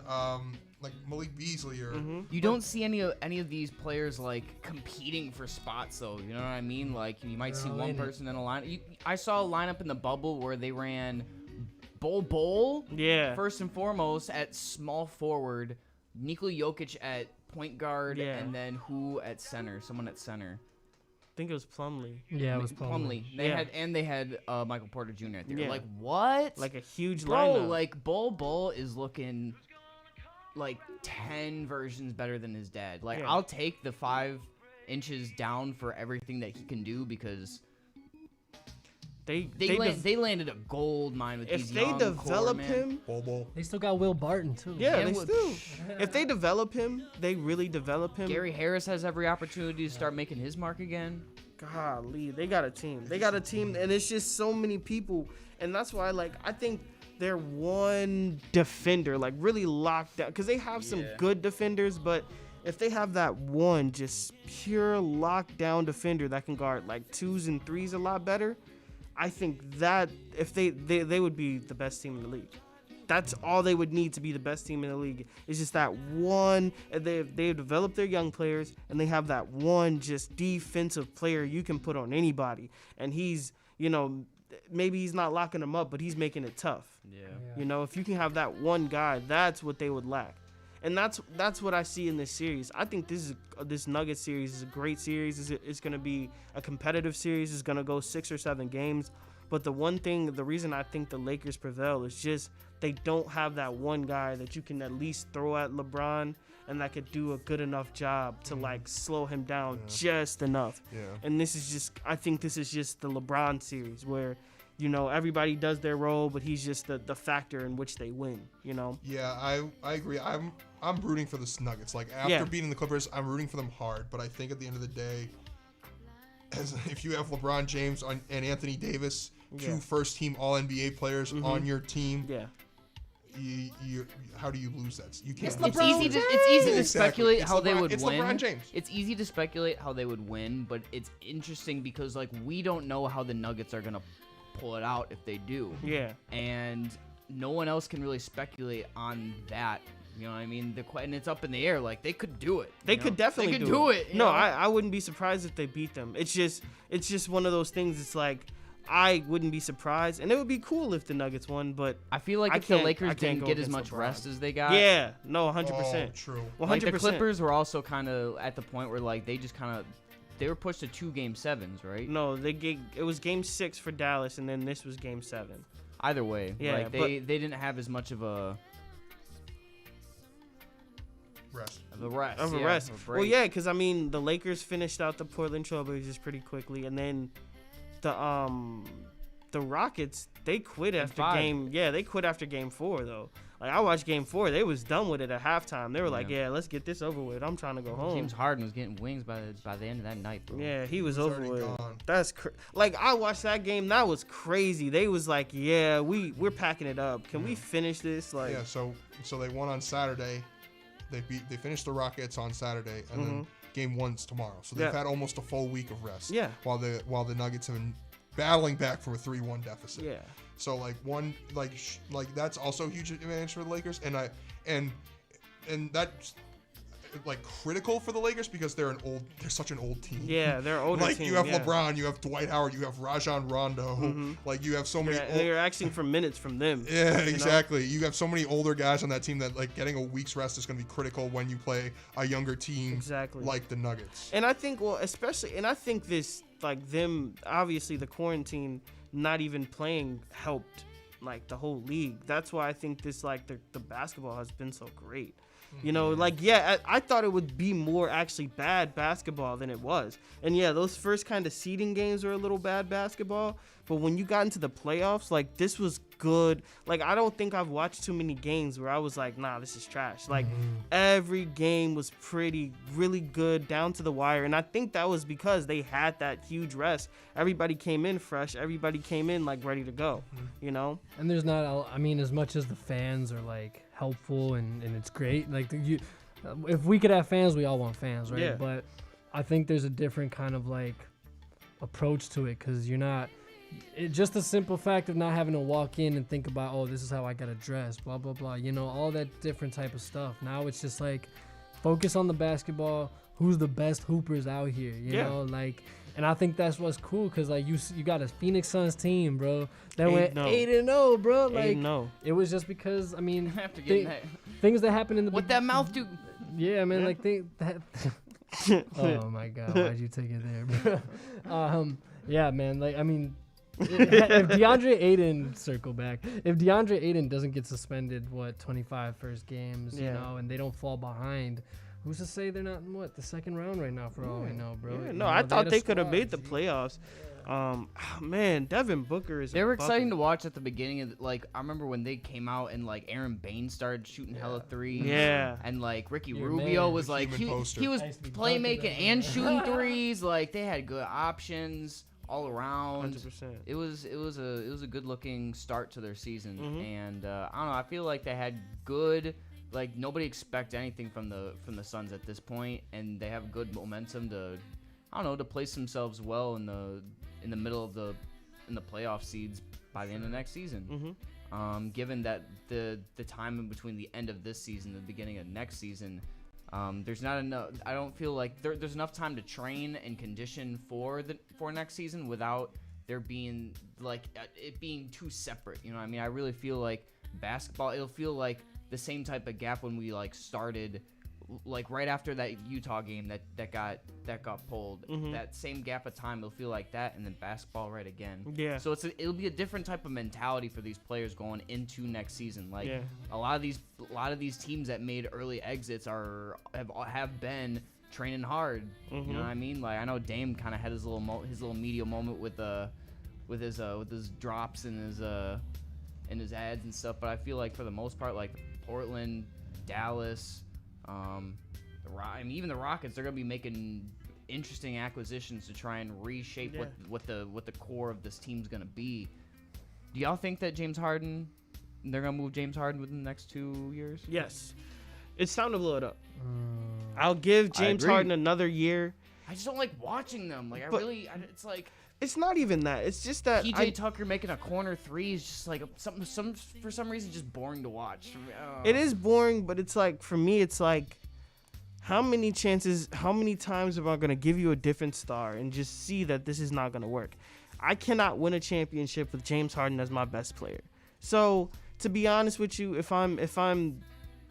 like Malik Beasley or. You don't see any of these players like competing for spots, though. You know what I mean? Like you might see one person in a line. I saw a lineup in the bubble where they ran Bol first and foremost at small forward, Nikola Jokic at point guard, and then who at center? Someone at center. I think it was Plumlee. Yeah, it was Plumlee. They had Michael Porter Jr. at there. Like what? Like a huge Bro, lineup. like Bol is looking like 10 versions better than his dad. Like I'll take the 5 inches down for everything that he can do because they landed a gold mine with these young If they develop him, Bol. They still got Will Barton too. yeah, they still. If they develop him, they really develop him. Gary Harris has every opportunity to start making his mark again. Golly, they got a team. They got a team, and it's just so many people, and that's why, like, I think they're one defender, like, really locked down, because they have some good defenders, but if they have that one just pure lockdown defender that can guard like 2s and 3s a lot better, I think that if they would be the best team in the league. That's all they would need to be the best team in the league. It's just that one. They've developed their young players, and they have that one just defensive player you can put on anybody. And he's, maybe he's not locking them up, but he's making it tough. Yeah. If you can have that one guy, that's what they would lack. And that's what I see in this series. I think this Nuggets series is a great series. It's going to be a competitive series. It's going to go 6 or 7 games. But the reason I think the Lakers prevail is just they don't have that one guy that you can at least throw at LeBron and that could do a good enough job to like slow him down just enough. Yeah. And I think this is just the LeBron series where, everybody does their role, but he's just the factor in which they win, Yeah, I agree. I'm rooting for the Nuggets. Like after beating the Clippers, I'm rooting for them hard, but I think at the end of the day, if you have LeBron James and Anthony Davis, 2 first-team All-NBA players on your team, how do you lose that? You can't. It's easy to speculate how they would win. It's LeBron James. It's easy to speculate how they would win, but it's interesting because like we don't know how the Nuggets are gonna pull it out if they do. Yeah. And no one else can really speculate on that. You know what I mean? And it's up in the air. Like, they could do it. They could definitely do it. No, I wouldn't be surprised if they beat them. It's just one of those things. It's like, I wouldn't be surprised. And it would be cool if the Nuggets won, but I feel like if the Lakers didn't get as much rest as they got. Yeah. No, 100%. Oh, true. 100%. Like, the Clippers were also kind of at the point where, like, they just kind of... They were pushed to 2 Game 7s, right? No, it was Game 6 for Dallas, and then this was Game 7. Either way. Yeah, like, they didn't have as much of a... Rest. Of a rest. Of a rest. Well, yeah, because, the Lakers finished out the Portland Trailblazers pretty quickly, and then the Rockets, they quit after Game 4, though. Like, I watched Game 4. They was done with it at halftime. They were like, let's get this over with. I'm trying to go home. James Harden was getting wings by the end of that night, bro. Yeah, he was over with. Gone. That's like, I watched that game. That was crazy. They was like, we're packing it up. Can we finish this? Like, yeah, so they won on Saturday. They finished the Rockets on Saturday, and then Game 1's tomorrow. So they've had almost a full week of rest. Yeah. While the Nuggets have been battling back from a 3-1 deficit. Yeah. So like that's also a huge advantage for the Lakers, and that's like critical for the Lakers because they're such an old team. Yeah, they're older. Like team, you have LeBron, you have Dwight Howard, you have Rajon Rondo. Like you have so many. They're asking for minutes from them. Yeah, exactly. You have so many older guys on that team that like getting a week's rest is going to be critical when you play a younger team. Exactly. Like the Nuggets. And I think I think this like them obviously the quarantine not even playing helped like the whole league. That's why I think this like the basketball has been so great. I thought it would be more actually bad basketball than it was. And those first kind of seeding games were a little bad basketball, But when you got into the playoffs, like, this was good. Like, I don't think I've watched too many games where I was like, nah, this is trash. Like, every game was really good down to the wire. And I think that was because they had that huge rest. Everybody came in fresh. Everybody came in, like, ready to go, you know? And there's not, I mean, as much as the fans are, like, helpful and it's great, like, if we could have fans, we all want fans, right? Yeah. But I think there's a different kind of, like, approach to it, because you're not, just the simple fact of not having to walk in and think about, oh, this is how I gotta dress, blah blah blah, you know, all that different type of stuff. Now it's just like, focus on the basketball, who's the best hoopers out here, you know, like. And I think that's what's cool, because like you got a Phoenix Suns team, bro, that went 8-0, bro. Like, it was just because, I mean, I have to get that. Things that happened in the What that mouth do? Yeah, man, like that. Oh my God, why'd you take it there, bro? Yeah, man, like, I mean, if DeAndre Ayton, circle back, if DeAndre Ayton doesn't get suspended, 25 first games, you know, and they don't fall behind, who's to say they're not in the second round right now, for all we know, bro? Yeah, You no, know, I thought they could have squad, made the playoffs. Man, Devin Booker is. They were exciting to watch at the beginning of like I remember when they came out and like Aaron Baines started shooting hella threes. Yeah. And like Ricky Your Rubio man. was The like human poster. he was Nice to be playmaking dunking and that. shooting threes. Like they had good options all around. 100%. It was a good looking start to their season, Mhm. and I don't know. I feel like they had good. Like nobody expect anything from the Suns at this point, and they have good momentum to, I don't know, to place themselves well in the middle of the playoff seeds by the end of next season. Given that the time in between the end of this season and the beginning of next season, there's not enough. I don't feel like there's enough time to train and condition for next season without there being like it being too separate. You know what I mean? I really feel like basketball. It'll feel like the same type of gap when we like started, like right after that Utah game that got pulled. That same gap of time, it'll feel like that, and then basketball right again. Yeah. So it'll be a different type of mentality for these players going into next season. Like Yeah. a lot of these teams that made early exits have been training hard. You know what I mean? Like I know Dame kind of had his little media moment with his drops and his ads and stuff, but I feel like for the most part, like Portland, Dallas, even the Rockets, they're gonna be making interesting acquisitions to try and reshape what the core of this team's gonna be. Do y'all think that they're gonna move James Harden within the next 2 years? Yes. It's time to blow it up. I'll give James agree. Harden another year. I just don't like watching them. Like it's like It's not even that. It's just that PJ Tucker making a corner three is just like for some reason just boring to watch. It is boring, but it's like, for me, it's like, how many times am I going to give you a different star and just see that this is not going to work? I cannot win a championship with James Harden as my best player. So, to be honest with you, if I'm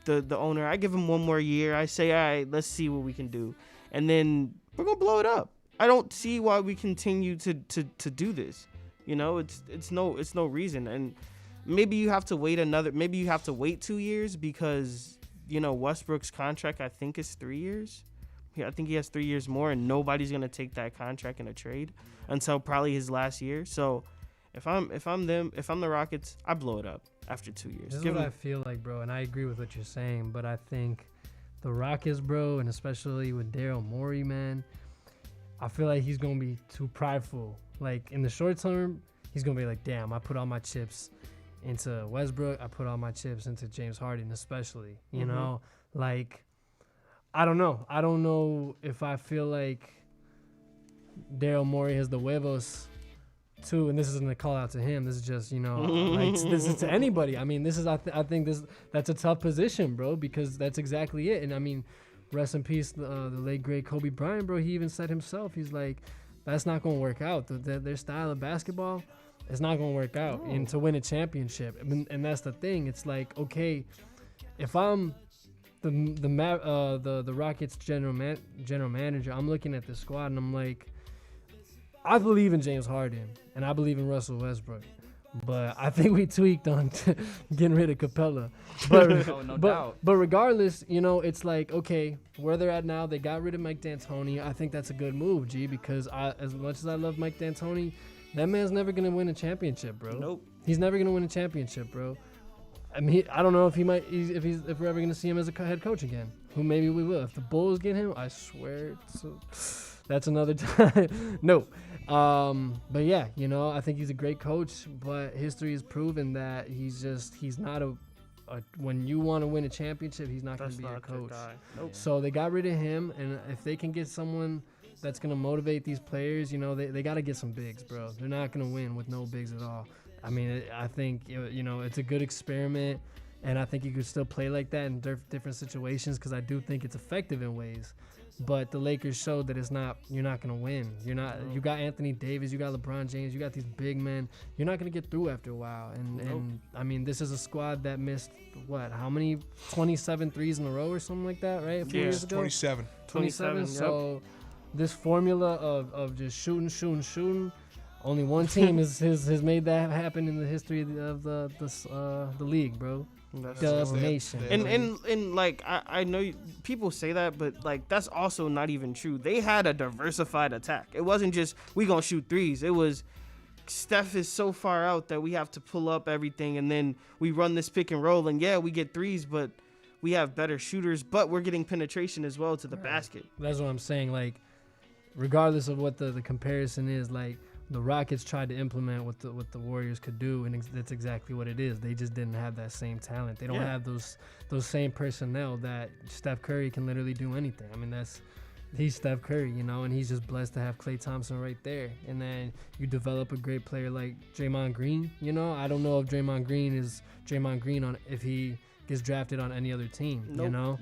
the owner, I give him one more year. I say, all right, let's see what we can do. And then we're going to blow it up. I don't see why we continue to do this. You know, it's no reason. And maybe you have to wait 2 years because, you know, Westbrook's contract, I think, is 3 years. I think he has 3 years more, and nobody's gonna take that contract in a trade until probably his last year. So if I'm the Rockets, I blow it up after 2 years. This is what I feel like, bro, and I agree with what you're saying, but I think the Rockets, bro, and especially with Daryl Morey, man, I feel like he's going to be too prideful. Like, in the short term, he's going to be like, damn, I put all my chips into Westbrook. I put all my chips into James Harden, especially. You know? Like, I don't know. I don't know if I feel like Daryl Morey has the huevos too, and this isn't a call out to him. This is just, you know, like, this is to anybody. I mean, this is, I think that's a tough position, bro, because that's exactly it. And, I mean, rest in peace, the late great Kobe Bryant, bro. He even said himself, he's like, that's not going to work out. Their style of basketball, it's not going to work out. And to win a championship, and that's the thing. It's like, okay, if I'm the Rockets general manager, I'm looking at the squad and I'm like, I believe in James Harden and I believe in Russell Westbrook. But I think we tweaked on getting rid of Capella. But, no doubt. But regardless, you know, it's like, okay, where they're at now, they got rid of Mike D'Antoni. I think that's a good move, G, because as much as I love Mike D'Antoni, That man's never gonna win a championship, bro. Nope. He's never gonna win a championship, bro. I mean, I don't know if he might, if we're ever gonna see him as a head coach again. Who maybe we will. If the Bulls get him, I swear, that's another time. No, but yeah, I think he's a great coach. But history has proven that he's not a when you want to win a championship, he's not gonna be a coach. Nope. So they got rid of him, and if they can get someone that's gonna motivate these players, they got to get some bigs, bro. They're not gonna win with no bigs at all. I mean, I think it's a good experiment, and I think you could still play like that in different situations because I do think it's effective in ways. But the Lakers showed that you're not gonna win. You got Anthony Davis, you got LeBron James, you got these big men. You're not gonna get through after a while. And I mean, this is a squad that missed how many 27 threes in a row or something like that, right? A few years ago. 27. 27. So this formula of just shooting. Only one team has made that happen in the history of the league, bro. The nation. And like I know people say that, but like that's also not even true. They had a diversified attack. It wasn't just we gonna shoot threes. It was Steph is so far out that we have to pull up everything, and then we run this pick and roll, and yeah, we get threes, but we have better shooters, but we're getting penetration as well to the basket. That's what I'm saying. Like, regardless of what the comparison is, like, the Rockets tried to implement what the Warriors could do, and that's exactly what it is. They just didn't have that same talent. They don't have those same personnel that Steph Curry can literally do anything. I mean, he's Steph Curry, and he's just blessed to have Klay Thompson right there. And then you develop a great player like Draymond Green. I don't know if Draymond Green is Draymond Green if he gets drafted on any other team. Nope. No.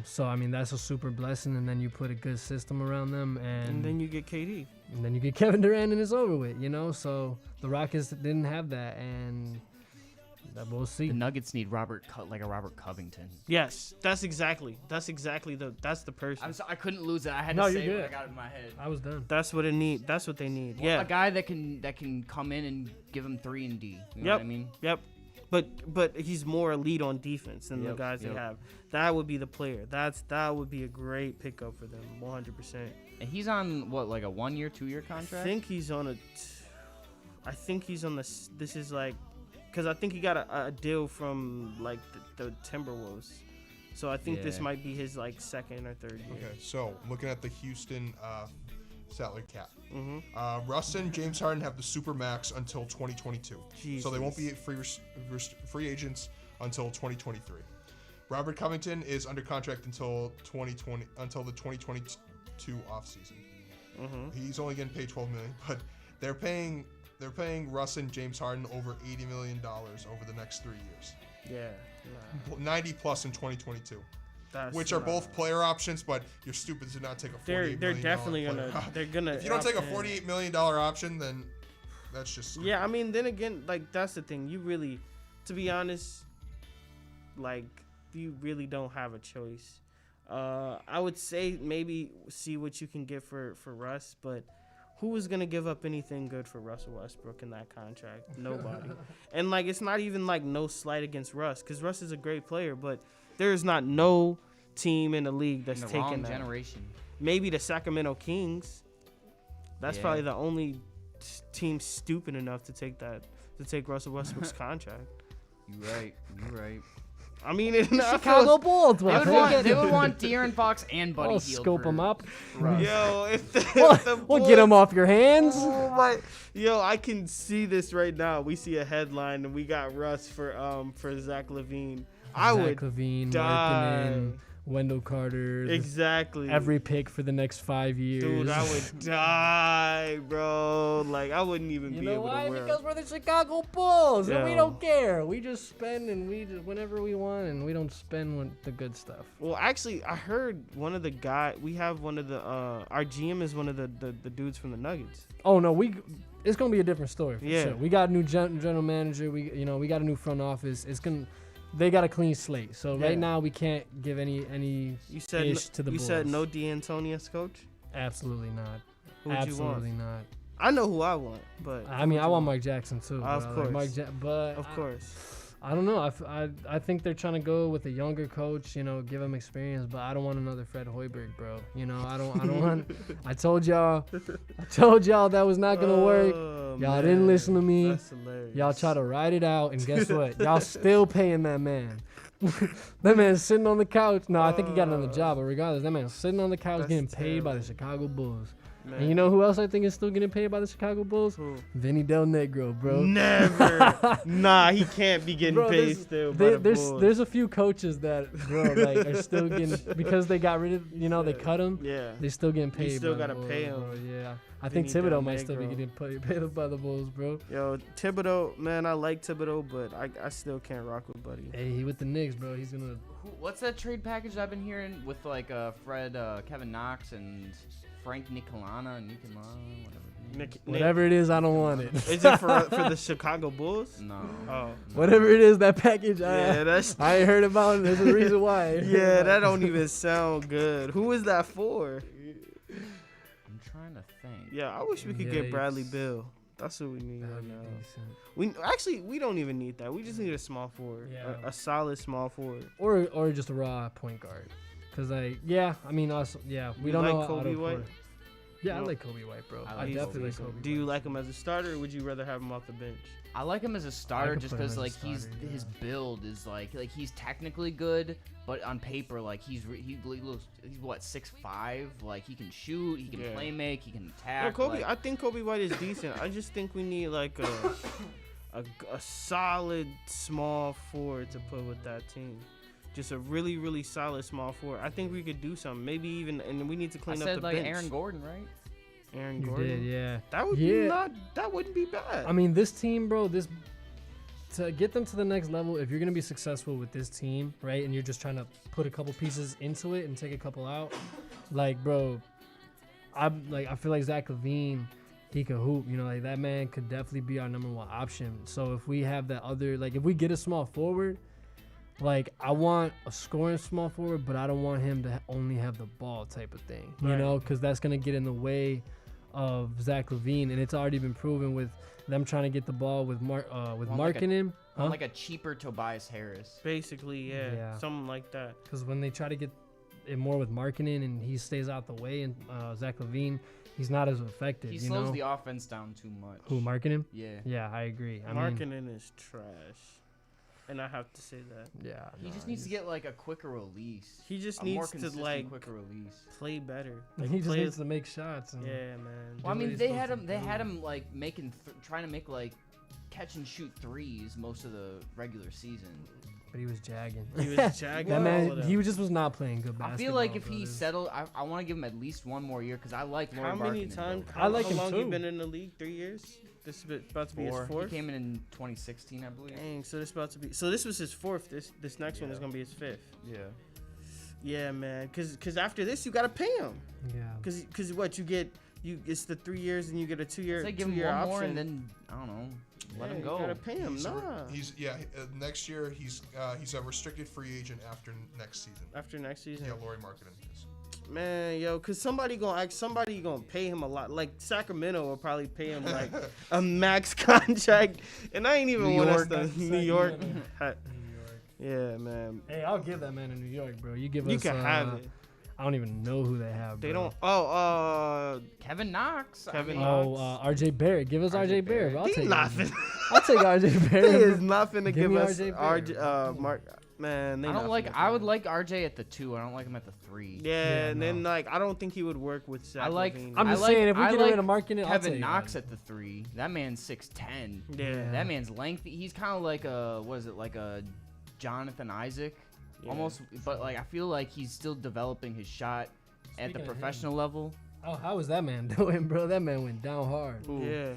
So I mean, that's a super blessing, and then you put a good system around them, and then you get KD. And then you get Kevin Durant and it's over with, So the Rockets didn't have that, and we'll see. The Nuggets need like a Robert Covington. Yes, that's exactly the person. I couldn't lose it. I had No, to you're say good. what I got in my head. I was done. That's what they need. Yeah, A guy that can come in and give him 3 and D. You know what I mean? Yep. But he's more elite on defense than the guys they have. That would be the player. That would be a great pickup for them, 100%. And he's on like a 1 year, 2 year contract. I think he's on this. This is like, because I think he got a deal from like the Timberwolves. So I think this might be his like second or third year. Okay, so looking at the Houston salary cap. Mm-hmm. Russ and James Harden have the super max until 2022. Jesus. So they won't be free agents until 2023. Robert Covington is under contract until the 2022 offseason. Mm-hmm. He's only getting paid $12 million, but they're paying Russ and James Harden over $80 million over the next 3 years. Yeah. 90 plus in 2022. That's which are both player options, but you're stupid to not take a $48 million. They're definitely gonna. If you don't take a $48 million option, then that's just stupid. Yeah, I mean, then again, like that's the thing. You really, to be honest, like you really don't have a choice. I would say maybe see what you can get for Russ, but who is gonna give up anything good for Russell Westbrook in that contract? Nobody. And like, it's not even like no slight against Russ, because Russ is a great player, but there is not no team in the league that's taking wrong that. generation. Maybe the Sacramento Kings. That's probably the only team stupid enough to take Russell Westbrook's contract. You're right. I mean, in Chicago Bulls. They would want De'Aaron Fox and Buddy I'll Hield. scope them up. Yo, if the We'll get them off your hands. Oh my! Yo, I can see this right now. We see a headline, and we got Russ for Zach LaVine. I would LaVine, die. Markkanen, Wendell Carter. Exactly. Every pick for the next 5 years. Dude, I would die, bro. Like, I wouldn't even be able to wear Because we're the Chicago Bulls, and we Yo. don't care. We just spend and we just whenever we want, and we don't spend the good stuff. Well, actually, I heard one of the we have one of the our GM is one of the dudes from the Nuggets. Oh no, it's gonna be a different story. For Yeah. sure. We got a new general manager. We got a new front office. They got a clean slate. So Yeah. right now we can't give any You said ish to the you Bulls. said no D'Antonius coach. Absolutely not. Who'd Absolutely you want? not. I know who I want, but I mean, I want Mike Jackson too. Of bro. course. But of course. I don't know. I think they're trying to go with a younger coach, you know, give him experience, but I don't want another Fred Hoiberg, bro. You know, I don't want. I told y'all that was not gonna work. Oh, Y'all didn't listen to me. That's hilarious. Y'all try to ride it out, and guess what? Y'all still paying that man. That man's sitting on the couch. No, I think he got another job, but regardless, that man's sitting on the couch That's getting paid by the terrible. Chicago Bulls. Man. And you know who else I think is still getting paid by the Chicago Bulls? Who? Vinny Del Negro, bro. Never. Nah, he can't be getting Bro, paid still by the Bulls. there's a few coaches that, bro, like are still getting, because they got rid of, you know, they cut him. Yeah. They still getting paid. still by the gotta pay Bulls, 'em. bro, yeah. I think Vinny Del Thibodeau might still be Negro. getting paid by the Bulls, bro. Yo, Thibodeau, man, I like Thibodeau, but I still can't rock with Buddy. Hey, he with the Knicks, bro. He's gonna. What's that trade package I've been hearing with like Fred, Kevin Knox, and Frank Nicolana, whatever. Whatever it is, I don't want it. Is it for the Chicago Bulls? No. Oh. Whatever it is, that package, Yeah, that's I ain't heard about it. There's a reason why. yeah, that don't even sound good. Who is that for? I'm trying to think. Yeah, I wish we could get Bradley Yikes. Bill. That's what we need right That'd be now. decent. We don't even need that. We just need a small forward, Yeah. a solid small forward. Or just a raw point guard. Cause I mean, also, yeah, we You don't like know Kobe Otto White? Porter. Yeah, I No. like Kobe White, bro. I I like definitely like Kobe. Kobe. Do you White. like him as a starter, or would you rather have him off the bench? I like him as a starter could just put him because as a like starter, his yeah. build is like he's technically good, but on paper like he looks he's what 6'5", like he can shoot, he can Yeah. play make, he can No, attack. Kobe. like- I think Kobe White is decent. I just think we need like a solid small forward to put with that team. Just a really, really solid small forward. I think we could do something. Maybe even, and we need to I clean up said the like bench. Aaron Gordon, right? Aaron You Gordon. did, yeah. That would Yeah. be not. That wouldn't be bad. I mean, this team, bro, to get them to the next level, if you're gonna be successful with this team, right, and you're just trying to put a couple pieces into it and take a couple out, like, bro, I feel like Zach LaVine, he could hoop. You know, like that man could definitely be our number one option. So if we have that other, like, if we get a small forward, like, I want a scoring small forward, but I don't want him to only have the ball type of thing, you Right. know, because that's gonna get in the way of Zach LaVine, and it's already been proven with them trying to get the ball with Want like marking him, huh? Like a cheaper Tobias Harris. Basically, yeah, Yeah. something like that. Because when they try to get it more with marketing and he stays out the way, and Zach LaVine, he's not as effective. He you slows know? the offense down too much. Who, marketing? Yeah. Yeah, I agree. I mean, Marketing is trash, and I have to say that. yeah. He no, just needs to get like a quicker release. He just A more needs to consistent, like quicker release. play better. He Like, just play needs to make shots. And Yeah, man. Well, I what mean, he's they supposed had to him. They had do. him like trying to make like catch and shoot threes most of the regular season. But he was jagging. He was jagging. That all man, of them. he was just not playing good basketball. I feel like if he brothers. settled, I want to give him at least one more year because I like Lauri How many Markkanen, times? though. I like how him long too. he been in the league? 3 years. This is about to be his He fourth. came in 2016, I believe. Dang, so this about to be. So this was his fourth. This next one is gonna be his fifth. Yeah. Yeah, man. Cause after this you gotta pay him. Yeah. Cause what you get, it's the 3 years and you get a 2 year Say give him 2 year one option. more and then I don't know, let Yeah, him you go. gotta pay him. Nah. He's next year he's a restricted free agent after next season. After next season. Yeah, Lauri Markkanen is. Man, yo, cause somebody gonna pay him a lot. Like Sacramento will probably pay him like a max contract, and I ain't even New want us York. to New York. Sacramento. Ha- Yeah, man. Hey, I'll give that man in New York, bro. You give You us. can have it. I don't even know who they have. They bro. don't. Oh, Kevin Knox. Kevin I mean, Knox. Oh, RJ Barrett. Give us RJ, RJ Barrett. Bro. I'll he take not RJ. finna. I'll take RJ Barrett. He bro. is not finna Give give me us RJ RJ. Barrett. Mark. Man, they I not don't like. finna I do would that. like RJ at the 2. I don't like him at the 3. Yeah, and no. then like I don't think he would work with Zach I like. LaVine. I'm I just like- saying, if we I get like rid of marketing, I'll Kevin take Knox RJ. at the 3. That man's 6'10". Yeah. That man's lengthy. He's kind of like a like a Jonathan Isaac, Yeah. almost. But like I feel like he's still developing his shot at the Speaking of him. professional level. Oh, how was that man doing, bro? That man went down hard. Yeah.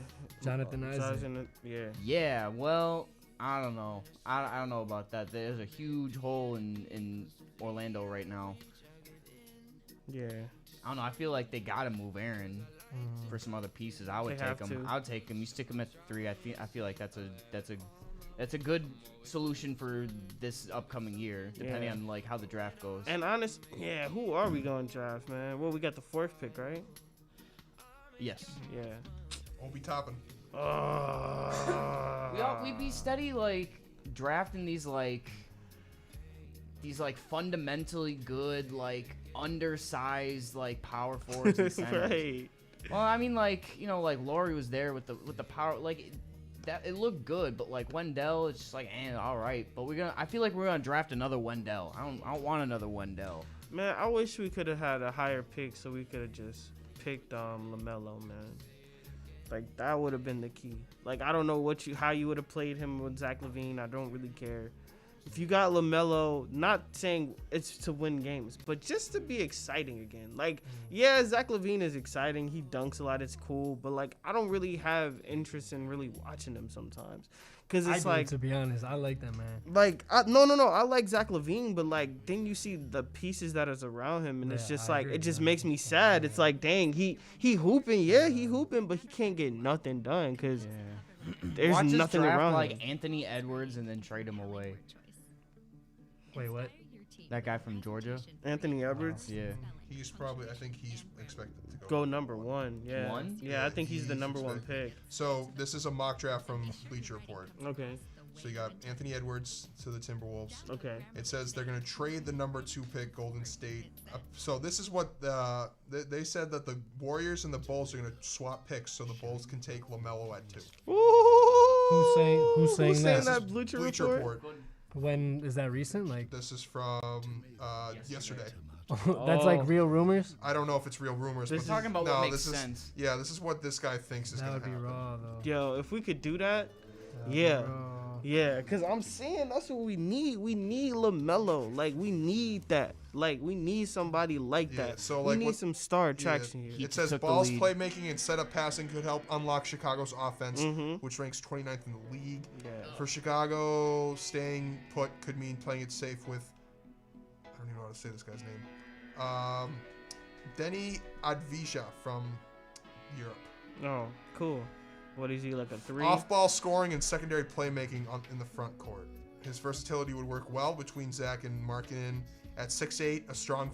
Jonathan Isaac. Yeah. Yeah, well, I don't know. I don't know about that. There's a huge hole in Orlando right now. Yeah. I don't know. I feel like they gotta move Aaron for some other pieces. I would They take have him. to. I would take him. You stick him at the 3. I feel like that's a good solution for this upcoming year, depending Yeah. on like how the draft goes. And yeah, who are we going to draft, man? Well, we got the 4th pick, right? Yes. Yeah. Won't be topping. Oh. We be steady like drafting these fundamentally good like undersized like power forwards and centers. Right. Well, I mean, like, you know, like Laurie was there with the power, like that. It looked good, but like Wendell, it's just like, all right. But I feel like we're gonna draft another Wendell. I don't want another Wendell. Man, I wish we could have had a higher pick so we could have just picked LaMelo, man. Like that would have been the key. Like I don't know how you would have played him with Zach LaVine. I don't really care. If you got LaMelo, not saying it's to win games, but just to be exciting again. Like, yeah, Zach LaVine is exciting. He dunks a lot. It's cool. But, like, I don't really have interest in really watching him sometimes. Because it's like, to be honest, I like that, man. like, no. I like Zach LaVine, but, like, then you see the pieces that is around him, and it's just like, it just makes me sad. It's like, dang, he hooping. Yeah, he hooping, but he can't get nothing done because there's Watch us nothing draft, around like him. Anthony Edwards and then trade him away. Wait, what? That guy from Georgia. Anthony Edwards. Yeah. I think he's expected to Go number one, yeah. One? Yeah, I think he's the he's number one expected. pick. So this is a mock draft from Bleacher Report. Okay, So you got Anthony Edwards to the Timberwolves. okay. It says they're going to trade the number 2 pick, Golden State. So this is what they said, that the Warriors and the Bulls are going to swap picks so the Bulls can take LaMelo at 2. Ooh, Who's saying that? that? Bleacher Report. When is that recent? Like This is from yesterday. that's like real rumors. I don't know if it's real rumors. This but is- Talking about no, what makes this is- sense. Yeah, this is what this guy thinks is That going would to be happen. raw though. Yo, if we could do that, That'd be yeah. raw. Yeah, because I'm saying that's what we need. We need LaMelo. Like, we need that. Like, we need somebody like Yeah, that. so, we like, need what- some star Yeah, attraction here. it says took the balls lead. playmaking and setup passing could help unlock Chicago's offense, Mhm. which ranks 29th in the league. Yeah. For Chicago, staying put could mean playing it safe with, I don't even know how to say this guy's name, Denny Advisha from Europe. Oh, cool. What is he, like a 3? Off-ball scoring and secondary playmaking in the front court. His versatility would work well between Zach and Markkanen. At 6'8", strong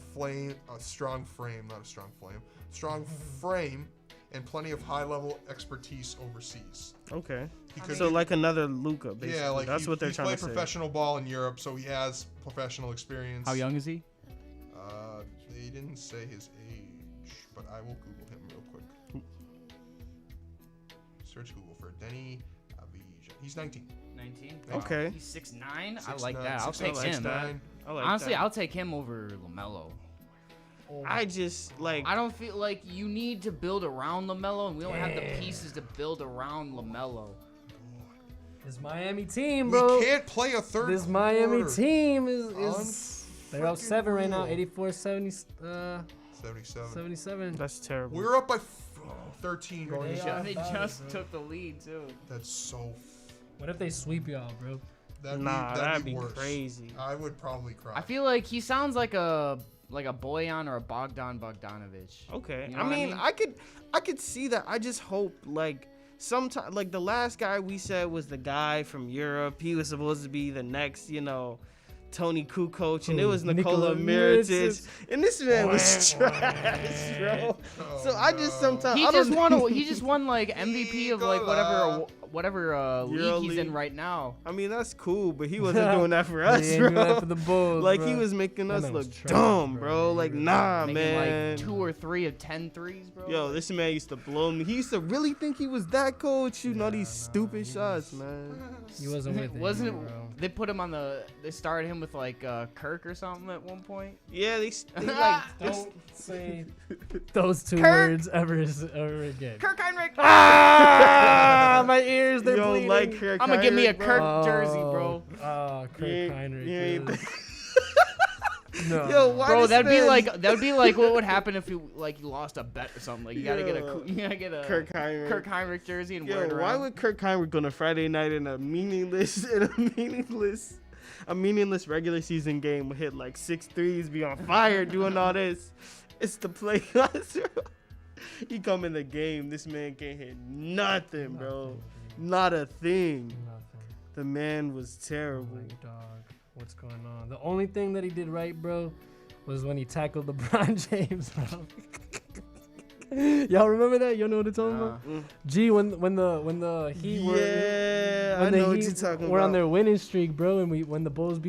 frame, and plenty of high-level expertise overseas. Okay. He could So, be- like another Luca, basically. yeah, like that's what they're he's trying to played say. professional ball in Europe, so he has professional experience. How young is he? They didn't say his age, but I will Google him real quick. Search Google for Denny Avija. He's 19. 19. Okay. He's 6'9". I 6'9", like that. I'll 6'9", take him. 6'9". I like Honestly, that. I'll take him over LaMelo. I just, like... I don't feel like you need to build around LaMelo, and we don't have the pieces to build around LaMelo. This Miami team, bro. We can't play a third This Miami quarter. team is they're up 7 right now, Unfreaking 84-70, 77. 77. That's terrible. We're up by 13 going They into are They bad, just bro. took the lead too. That's so. What if they sweep y'all, bro? That'd be worse. crazy. I would probably cry. I feel like he sounds like a Boyan or a Bogdan Bogdanovic. Okay. You know I what I mean, mean? I could see that. I just hope, like, sometime, like, the last guy we said was the guy from Europe. He was supposed to be the next, Tony Kukoc, and it was Nikola Mirotic, and this man was trash, bro. So I just sometimes He I just don't won. He just won like MVP of like whatever Euro league he's in league. right now. I mean, that's cool, but he wasn't doing that for us, He ain't doing that bro. for the Bulls, Like, bro. he was making That us man look was trash, dumb, bro. bro. Like, nah, Making man. like 2 or 3 of 10 threes, bro. Yo, this man used to blow me. He used to really think he was that cold, shooting all these stupid shots, man. He wasn't with it. Wasn't it? bro. They put him on the. They started him with like Kirk or something at one point. Yeah, they like. Don't say those 2 Kirk. words ever again. Kirk Heinrich. Ah, my ears, they're You don't bleeding. like Kirk I'm gonna give me a Heinrich, Kirk bro? jersey, bro. Oh, Kirk You ain't- Heinrich. you ain't- dude. No. Yo, why Bro, this that'd be man- like what would happen if you lost a bet or something. Like you gotta Yo. get a Kirk Heinrich. Kirk Heinrich jersey and Yo, wear it why around. would Kirk Heinrich on a Friday night in a meaningless regular season game hit like 6 threes, be on fire doing all this? It's the playoffs, bro. He come in the game, this man can't hit nothing, bro. Not a thing. Nothing. The man was terrible. Like, dog, what's going on? The only thing that he did right, bro, was when he tackled LeBron James, bro. Y'all remember that? Y'all know what I'm talking Nah. about? Gee, when the Heat were Yeah, I when the know what Heat you're talking were on about. their winning streak, bro, and when the Bulls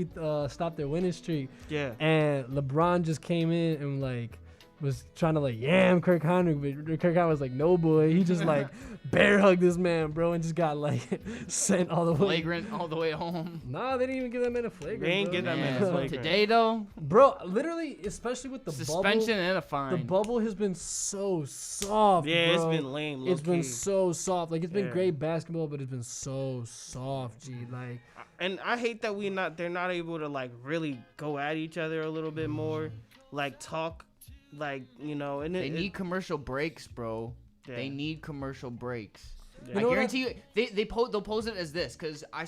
stopped their winning streak, Yeah. and LeBron just came in and like was trying to like yam Kirk Hinrich, but Kirk Hinrich was like, no boy, he just like bear hugged this man, bro, and just got like sent all the way. Flagrant all the way home. Nah, they didn't even give that man a flagrant. They ain't bro. give that man a Man, flagrant. today though, Bro, literally, especially with the suspension bubble, and a fine. the bubble has been so soft. Yeah, it's bro. been lame. It's been low-key. so soft. Like it's been Yeah. great basketball, but it's been so soft, G. Like And I hate that they're not able to like really go at each other a little bit more, like talk, like and They need commercial breaks, bro. Yeah. They need commercial breaks. Yeah. I know what guarantee you, they'll pose it as this, because I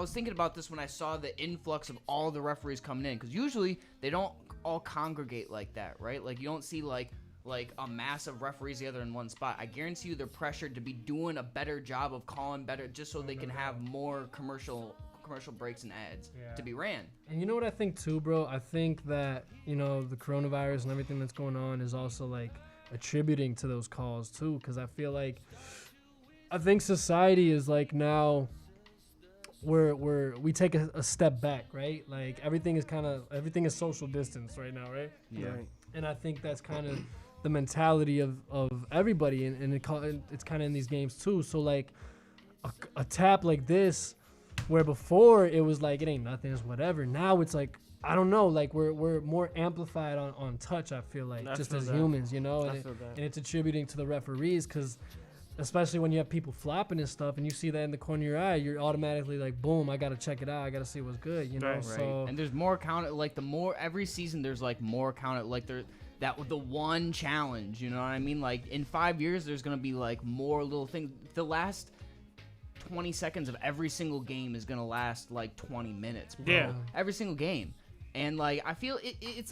was thinking about this when I saw the influx of all the referees coming in, because usually they don't all congregate like that, right? Like you don't see like a mass of referees together in one spot. I guarantee you they're pressured to be doing a better job of calling better, just so they can have more commercial breaks and ads to be ran. And you know what I think too, bro? I think that, the coronavirus and everything that's going on is also like attributing to those calls too. Cause I think society is like now we take a step back, right? Like everything is social distance right now, right? Yeah. Right. And I think that's kind of the mentality of everybody. And it's kind of in these games too. So like a tap like this, where before it was like it ain't nothing, it's whatever. Now it's like I don't know, like we're more amplified on touch. I feel like I just feel as that. humans, and, I feel that. and it's attributing to the referees because especially when you have people flopping and stuff, and you see that in the corner of your eye, you're automatically like, boom, I gotta check it out, I gotta see what's good, Right. Right. So And there's more every season there's like more the one challenge, you know what I mean? Like in 5 years there's gonna be like more little things. The last 20 seconds of every single game is gonna last like 20 minutes, bro. Yeah. Every single game. And like I feel it's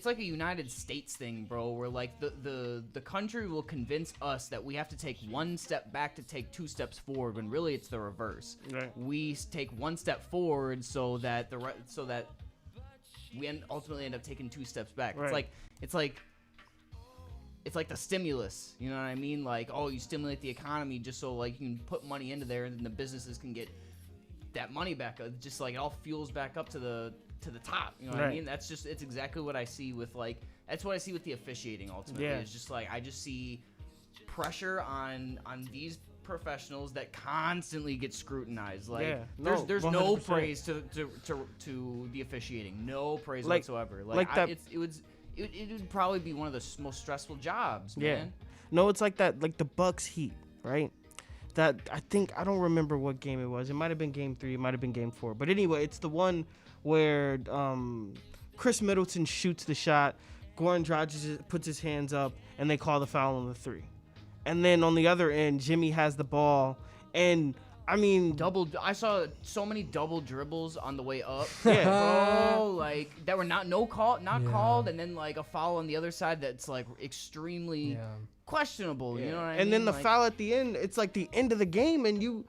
like a United States thing, bro, where like the country will convince us that we have to take one step back to take two steps forward, when really it's the reverse. Right. We take one step forward so that we ultimately end up taking two steps back. Right. It's like the stimulus, you know what I mean? Like, oh, you stimulate the economy just so like you can put money into there, and then the businesses can get that money back. Just like it all fuels back up to the top. You know what I Right. mean? It's exactly what I see with that's what I see with the officiating ultimately. Yeah. It's just like I just see pressure on these professionals that constantly get scrutized. Like Yeah. there's No, no 100%. praise to the officiating. No praise Like- whatsoever. like that- it would probably be one of the most stressful jobs, Yeah. man. No, it's like that, like the Bucks Heat, right? That I don't remember what game it was. It might have been game 3, it might have been game 4. But anyway, it's the one where Chris Middleton shoots the shot, Goran Dragic puts his hands up, and they call the foul on the 3. And then on the other end, Jimmy has the ball, and I mean, I saw so many double dribbles on the way up. Yeah. Bro, like that were not called, and then like a foul on the other side that's like extremely questionable. You know what I mean? and then the Like, foul at the end, it's like the end of the game, and you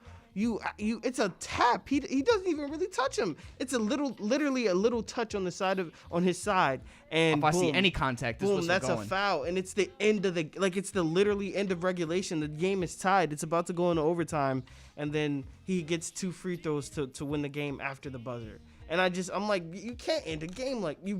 it's a tap. He doesn't even really touch him. It's literally a little touch on his side, and If I see boom, any contact, this boom, whistle that's going. a foul, and it's the end of it's the literally end of regulation. The game is tied. It's about to go into overtime, and then he gets 2 free throws to win the game after the buzzer. And I'm like, you can't end a game like you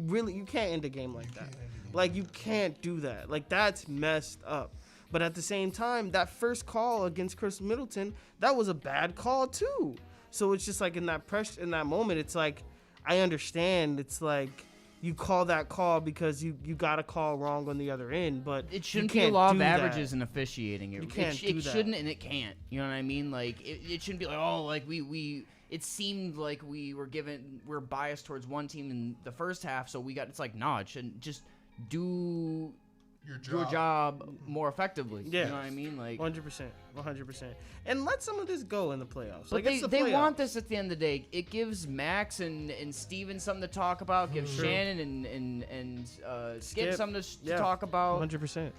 can't end a game like that. Like you can't do that. Like that's messed up. But at the same time, that first call against Chris Middleton, that was a bad call too. So it's just like in that moment, it's like I understand. It's like you call that call because you got a call wrong on the other end, but It shouldn't you be a can't law of do that. averages in officiating. You can't do it that. shouldn't, and it can't. You know what I mean? Like it shouldn't be like, oh, like we. It seemed like we're biased towards one team in the first half, so we got. It's like, nah, it shouldn't. Just do your job more effectively. Yeah. You know what I mean? Like 100%, and let some of this go in the playoffs. But Like it's the they playoffs. want this at the end of the day. It gives Max and Steven something to talk about. Gives True. Shannon and Skip something to Yeah. talk about. 100%.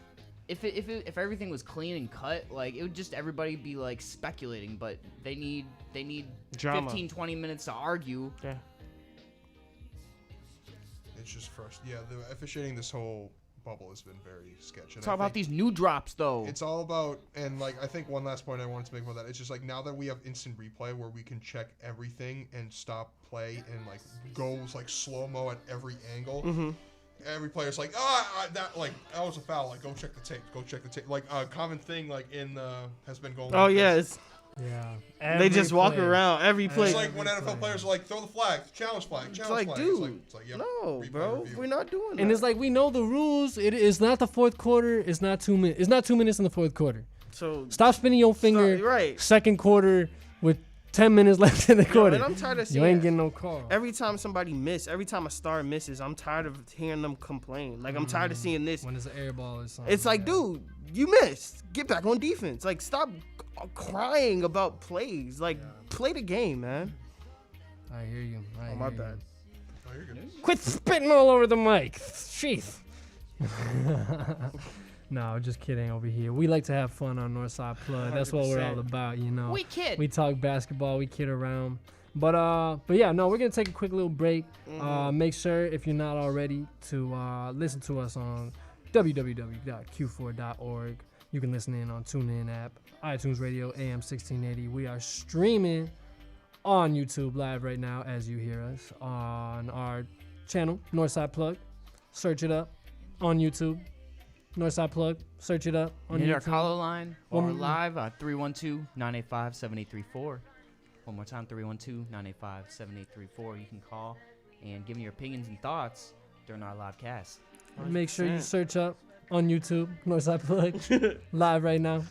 If everything was clean and cut, like it would just everybody be like speculating. But they need Drama. 15-20 minutes to argue. Yeah. It's just frustrating. Yeah, the officiating this whole bubble has been very sketchy. Talk about these new drops though. It's all about, and like I think one last point I wanted to make about that. It's just like now that we have instant replay where we can check everything and stop play and like goes like slow mo at every angle. Every player's like, that was a foul. Like, go check the tape. Go check the tape. Like a common thing like in has been going. Oh like yeah, this. Yeah. they just walk play. around every play. It's like when NFL players are like, throw the flag, challenge flag, It's challenge like, flag. dude, It's like, yep, no, replay bro, review. we're not doing that. And it's like we know the rules. It is not the fourth quarter. It's not 2 minutes. It's not 2 minutes in the fourth quarter. so Stop spinning your finger. right. Second quarter with 10 minutes left in the quarter. And I'm tired of You seeing ain't getting no call. every time somebody every time a star misses, I'm tired of hearing them complain. Like I'm tired of seeing this. When it's an air ball or something. It's like, yeah. dude, you missed. Get back on defense. Like, stop crying about plays. Like, play the game, man. I hear you. Oh, my bad. Oh, you're good. Quit spitting all over the mic. Jeez. No, just kidding over here. We like to have fun on Northside Plug. That's what we're all 100%. about, you know. We kid. We talk basketball, we kid around. But yeah, no, we're gonna take a quick little break. Make sure if you're not already to listen to us on www.q4.org. You can listen in on TuneIn app, iTunes Radio, AM 1680. We are streaming on YouTube live right now as you hear us on our channel, Northside Plug. Search it up on YouTube. Northside Plug. Search it up on Hit YouTube. our caller line or One- live 312-985-7834. One more time, 312-985-7834. You can call and give me your opinions and thoughts during our live cast. Make sure you 100%. search up on YouTube, Northside Plug, live right now.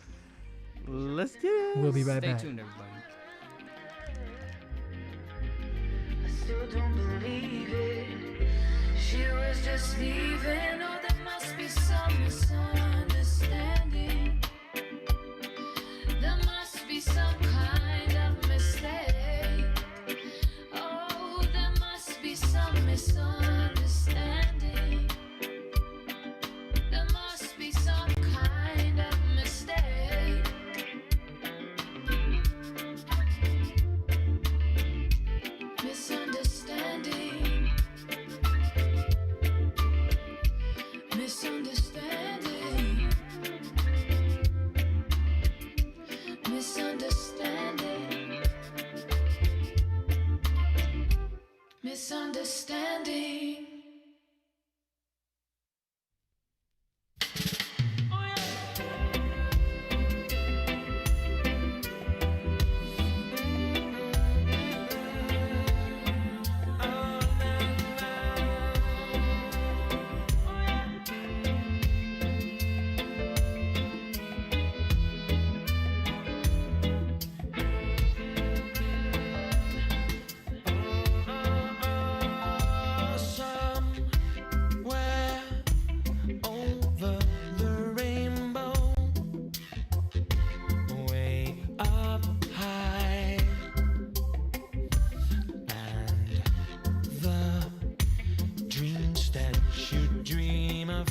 Let's get it. We'll be right Stay back. tuned, everybody. I still don't believe it. She was just leaving. Oh, there must be some misunderstanding. There must be some kind of mistake. Oh, there must be some misunderstanding. There must be some kind of mistake. Misunderstanding. Misunderstanding. Misunderstanding. Misunderstanding. Somewhere over the rainbow, way up high, and the dreams that you dream of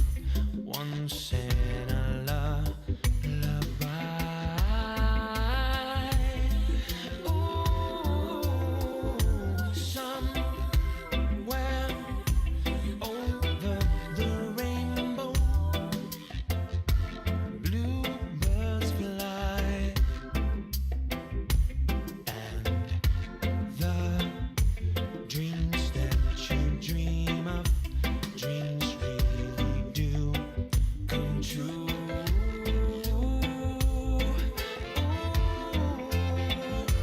once in a lullaby. Ooh, somewhere over the rainbow, bluebirds fly, and the dreams that you dream of, dreams really do come true.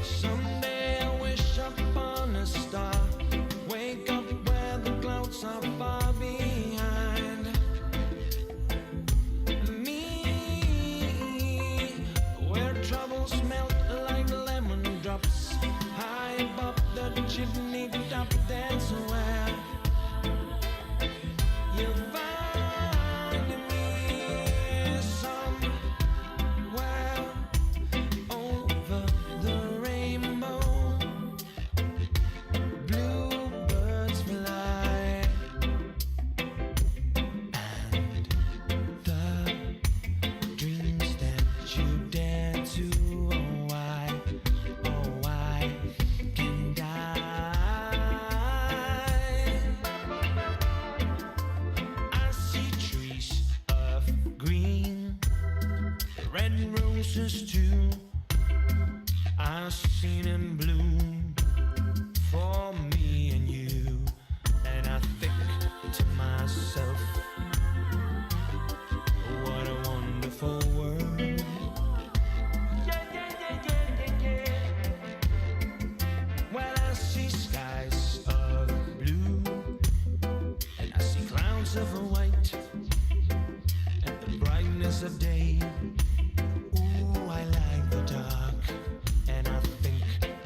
Someday I wish upon a star, wake up where the clouds are far behind me, where troubles melt like lemon drops, high above the chimney top. That's where you'll find me. Somewhere over the rainbow, bluebirds fly, and the dreams that you dare to, oh why can't I? red roses too. I've seen them bloom for me and you, and I think to myself, what a wonderful world. Yeah, yeah, yeah, yeah, yeah, yeah. Well, I see skies of blue, and I see clouds of white, and the brightness of day. Ooh, I like the dark, and I think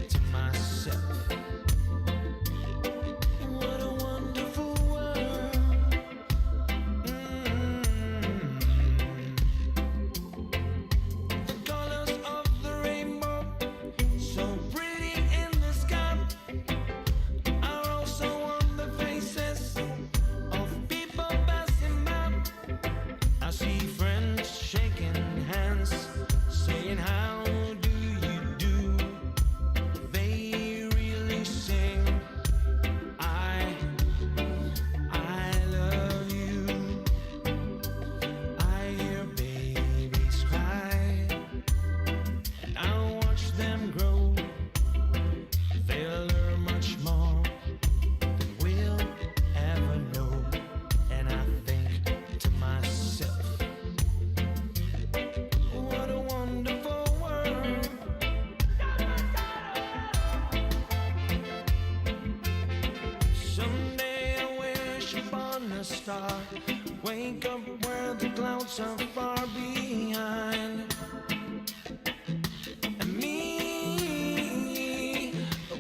to myself, what a wonderful world. The colors of the rainbow, so pretty in the sky, are also on the faces of people passing by. I see friends shaking hands, saying how do you do. They really sing, I love you. I hear babies cry, and I watch them grow. They'll learn much more than we'll ever know. And I think to myself, what a wonderful world. Someday I wish upon a star, wake up where the clouds are far behind, and me,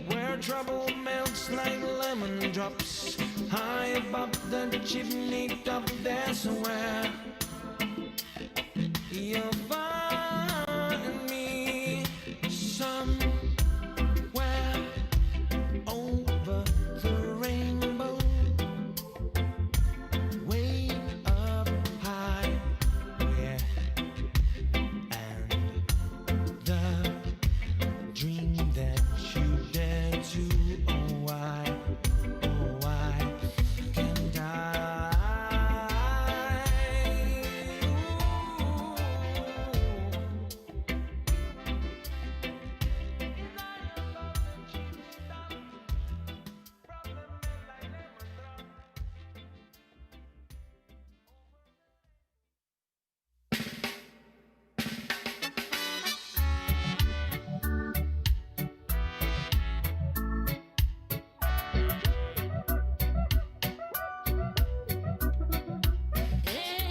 where trouble melts like lemon drops, high above the chimney top. That's where you'll find me, somewhere over the rainbow, way up high, yeah. And the dream that you dare to, oh why can't I?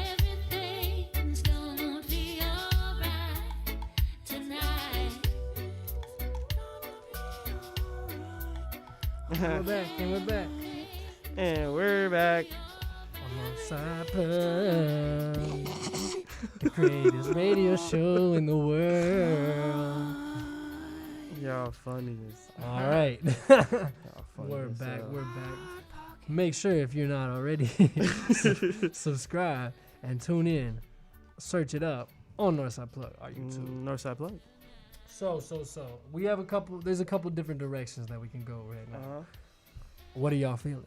Everything's gonna be alright tonight. We're back, and we're back. And we're back. On Northside Plug, the greatest radio show in the world. Y'all funny as All right. y'all funny We're as back. hell. We're back. Make sure if you're not already, subscribe and tune in. Search it up on Northside Plug, our YouTube. Northside Plug. So we have a couple. There's a couple different directions that we can go right now. Uh-huh. What are y'all feeling?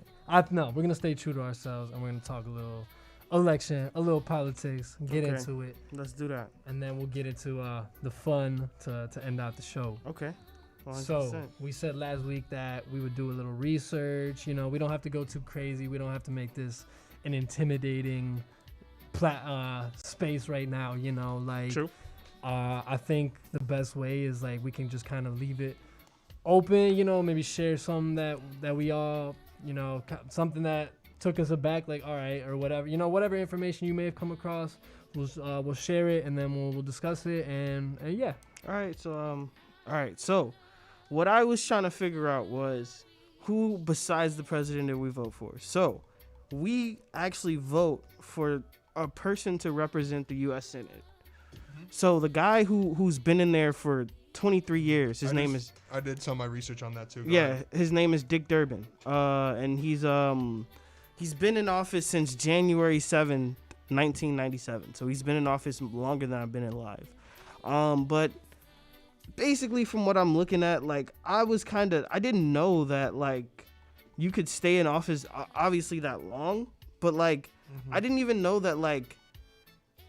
No, we're gonna stay true to ourselves, and we're gonna talk a little election, a little politics, get Okay. into it, Let's do that. and then we'll get into the fun to end out the show. Okay. 100%. So we said last week that we would do a little research. You know, we don't have to go too crazy. We don't have to make this an intimidating space right now. You know, like True. I think the best way is like we can just kind of leave it open. You know, maybe share something that we all, you know, something that took us aback, like all right or whatever. You know, whatever information you may have come across, we'll share it and then we'll discuss it and yeah. All right. So, what I was trying to figure out was who besides the president did we vote for? So, we actually vote for a person to represent the U.S. Senate. So the guy who's been in there for 23 years, his name is. I did some of my research on that too. Go Yeah, ahead. his name is Dick Durbin. And he's been in office since January 7th, 1997. So he's been in office longer than I've been alive. But basically from what I'm looking at, like I didn't know that like you could stay in office obviously that long, but like I didn't even know that like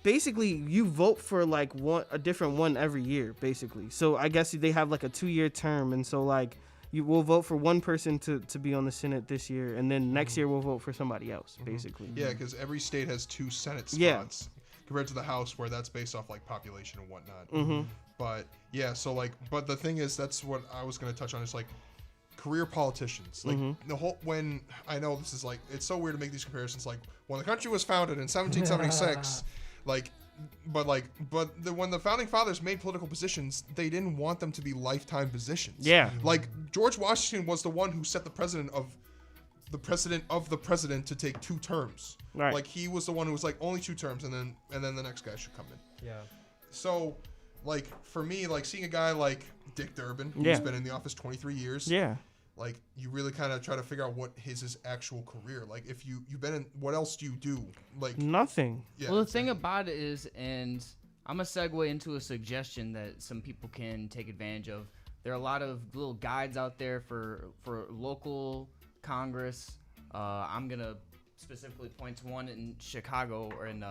basically you vote for like a different one every year, basically. So I guess they have like a 2-year term, and so like you will vote for one person to be on the Senate this year, and then next year we'll vote for somebody else, basically. Yeah, because every state has 2 Senate spots Yeah. compared to the House, where that's based off like population and whatnot. Mm-hmm. But yeah, so like, but the thing is, that's what I was gonna touch on. Is like career politicians. Like the whole, when I know this is like, it's so weird to make these comparisons. Like when the country was founded in 1776, like. But when the founding fathers made political positions, they didn't want them to be lifetime positions. Yeah. Like George Washington was the one who set the precedent of the president to take 2 terms. Right. Like he was the one who was like only 2 terms, and then the next guy should come in. Yeah. So, like for me, like seeing a guy like Dick Durbin, who's Yeah. been in the office 23 years. Yeah. Like you really kind of try to figure out what his actual career. Like if you've been in, what else do you do? Like Nothing. yeah. Well, the thing about it is, and I'm going to segue into a suggestion that some people can take advantage of. There are a lot of little guides out there for local Congress. I'm going to specifically point to one in Chicago or in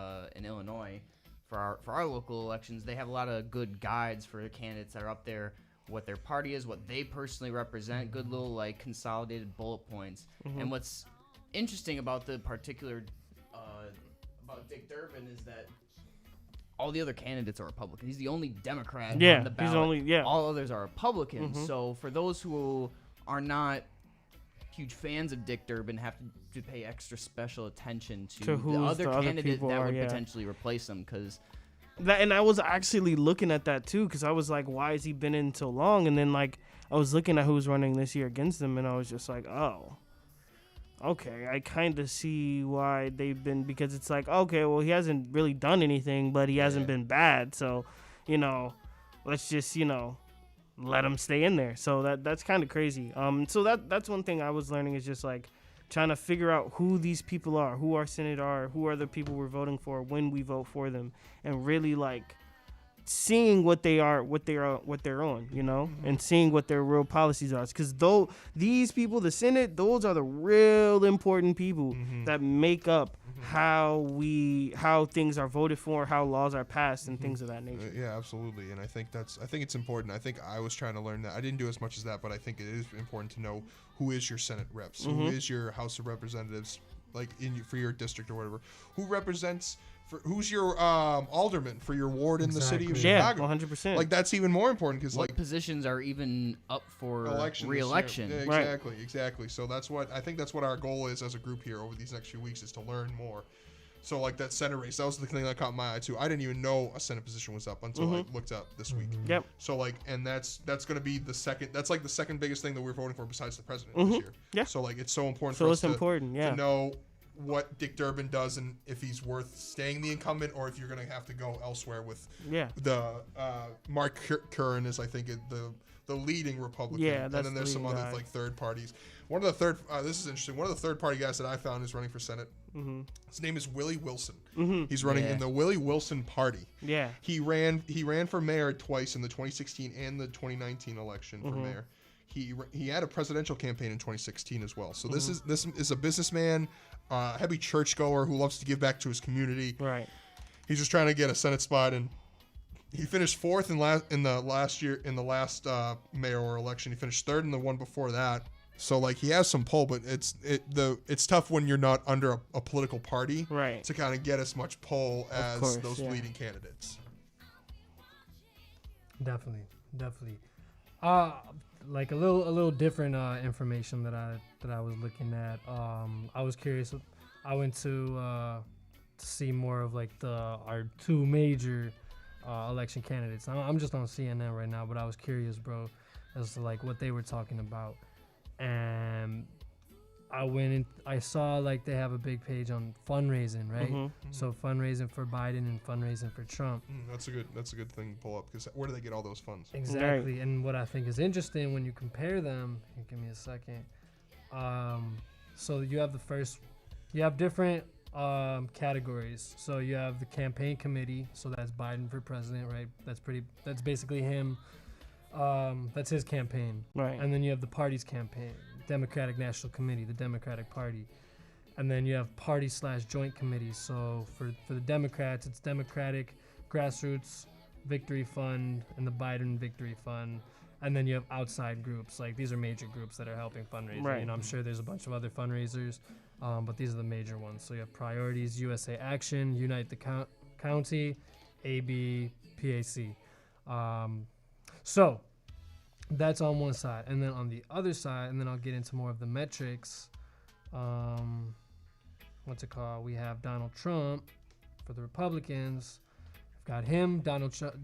Illinois for our local elections. They have a lot of good guides for the candidates that are up there, what their party is, what they personally represent, good little like consolidated bullet points. And what's interesting about the particular about Dick Durbin is that all the other candidates are Republican. He's the only Democrat Yeah, on the he's ballot. only- yeah. All others are Republicans. So for those who are not huge fans of Dick Durbin, have to pay extra special attention to the who's other the other candidate people that are, would yeah. potentially replace him, because And I was actually looking at that too, because I was like, why has he been in so long? And then like I was looking at who's running this year against him, and I was just like, oh, okay, I kind of see why they've been, because it's like, okay, well, he hasn't really done anything, but he hasn't been bad, so let's just let him stay in there. So that's kind of crazy. So that's one thing I was learning, is just like trying to figure out who these people are, who our Senate are, who are the people we're voting for when we vote for them, and really like seeing what they are, what they're on, and seeing what their real policies are. Because though these people, the Senate, those are the real important people that make up how things are voted for, how laws are passed, and things of that nature. Yeah, absolutely. And I think it's important. I think I was trying to learn that. I didn't do as much as that, but I think it is important to know who is your Senate reps, who is your House of Representatives, like for your district or whatever, who represents. Who's your alderman for your ward in the city of Yeah, Chicago? 100%. Like that's even more important, because what like positions are even up for election this year. re-election. Yeah, Right. exactly. So that's what our goal is as a group here over these next few weeks, is to learn more. So like that Senate race, that was the thing that caught my eye too. I didn't even know a Senate position was up until I looked up this week. Yep. So like, and that's going to be the second. That's like the second biggest thing that we're voting for besides the president this year. Yeah. So like, it's so important. So for it's us important, yeah. to know what Dick Durbin does, and if he's worth staying the incumbent, or if you're going to have to go elsewhere with the Mark Curran is, I think, the leading Republican. Yeah, and that's then the there's some leading other guy. like third parties. This is interesting. One of the third party guys that I found is running for Senate. His name is Willie Wilson. He's running in the Willie Wilson Party. Yeah. He ran for mayor twice in the 2016 and the 2019 election for mayor. He had a presidential campaign in 2016 as well. So this is a businessman, heavy churchgoer who loves to give back to his community. Right. He's just trying to get a Senate spot, and he finished fourth in the last mayoral election. He finished third in the one before that. So like he has some pull, but it's tough when you're not under a political party, Right. to kind of get as much pull as course, those yeah. leading candidates. Definitely. Like a little different information that I was looking at. I was curious. I went to see more of like our 2 major election candidates. I'm just on CNN right now, but I was curious, bro, as to like what they were talking about. And I went in. I saw like they have a big page on fundraising, right? So fundraising for Biden and fundraising for Trump. That's a good thing to pull up, because where do they get all those funds? Exactly. And what I think is interesting when you compare them, give me a second. So you have different categories. So you have the campaign committee. So that's Biden for president, right? That's basically him. That's his campaign. Right. And then you have the party's campaign, Democratic National Committee, the Democratic Party. And then you have party/joint committees. So for the Democrats, it's Democratic Grassroots Victory Fund and the Biden Victory Fund. And then you have outside groups. Like, these are major groups that are helping fundraise. Right. You know, I'm sure there's a bunch of other fundraisers, but these are the major ones. So you have Priorities, USA Action, Unite the County, AB, PAC. So that's on one side. And then on the other side, and then I'll get into more of the metrics. What's it called? We have Donald Trump for the Republicans. We've got him, Donald Trump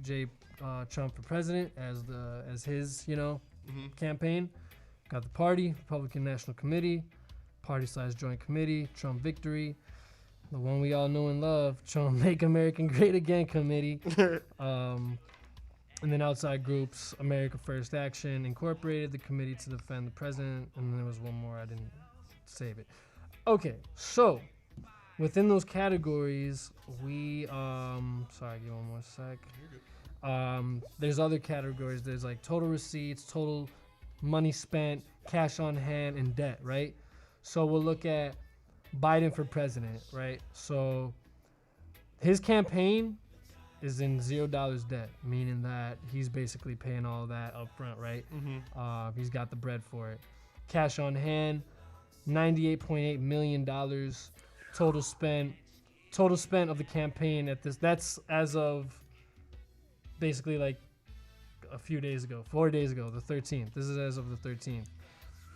for president as his, campaign. Got the party, Republican National Committee, party/joint committee, Trump Victory, the one we all know and love, Trump Make America Great Again Committee. And then outside groups, America First Action Incorporated, the Committee to Defend the President, and then there was one more, I didn't save it. Okay, so within those categories, we sorry, give me one more sec. There's other categories. There's like total receipts, total money spent, cash on hand, and debt, right? So we'll look at Biden for president, right? So his campaign is in $0 debt, meaning that he's basically paying all that up front, right? He's got the bread for it. Cash on hand, $98.8 million total spent of the campaign at this. That's as of basically like a few days ago, 4 days ago, the 13th. This is as of the 13th.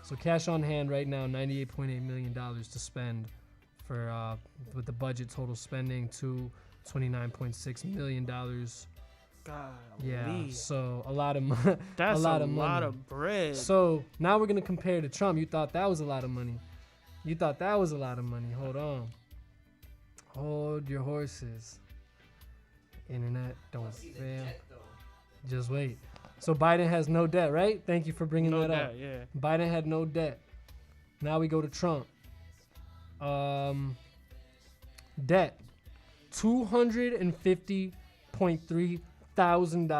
So cash on hand right now, $98.8 million to spend for with the budget total spending to $29.6 million. God, Yeah, so a lot of money. that's a lot of money. lot of bread. So now we're gonna compare to Trump. You thought that was a lot of money. Hold on. Hold your horses. Internet, don't fail. Just wait. So Biden has no debt, right? Thank you for bringing no that doubt, up. yeah. Biden had no debt. Now we go to Trump. Debt, $250.3 thousand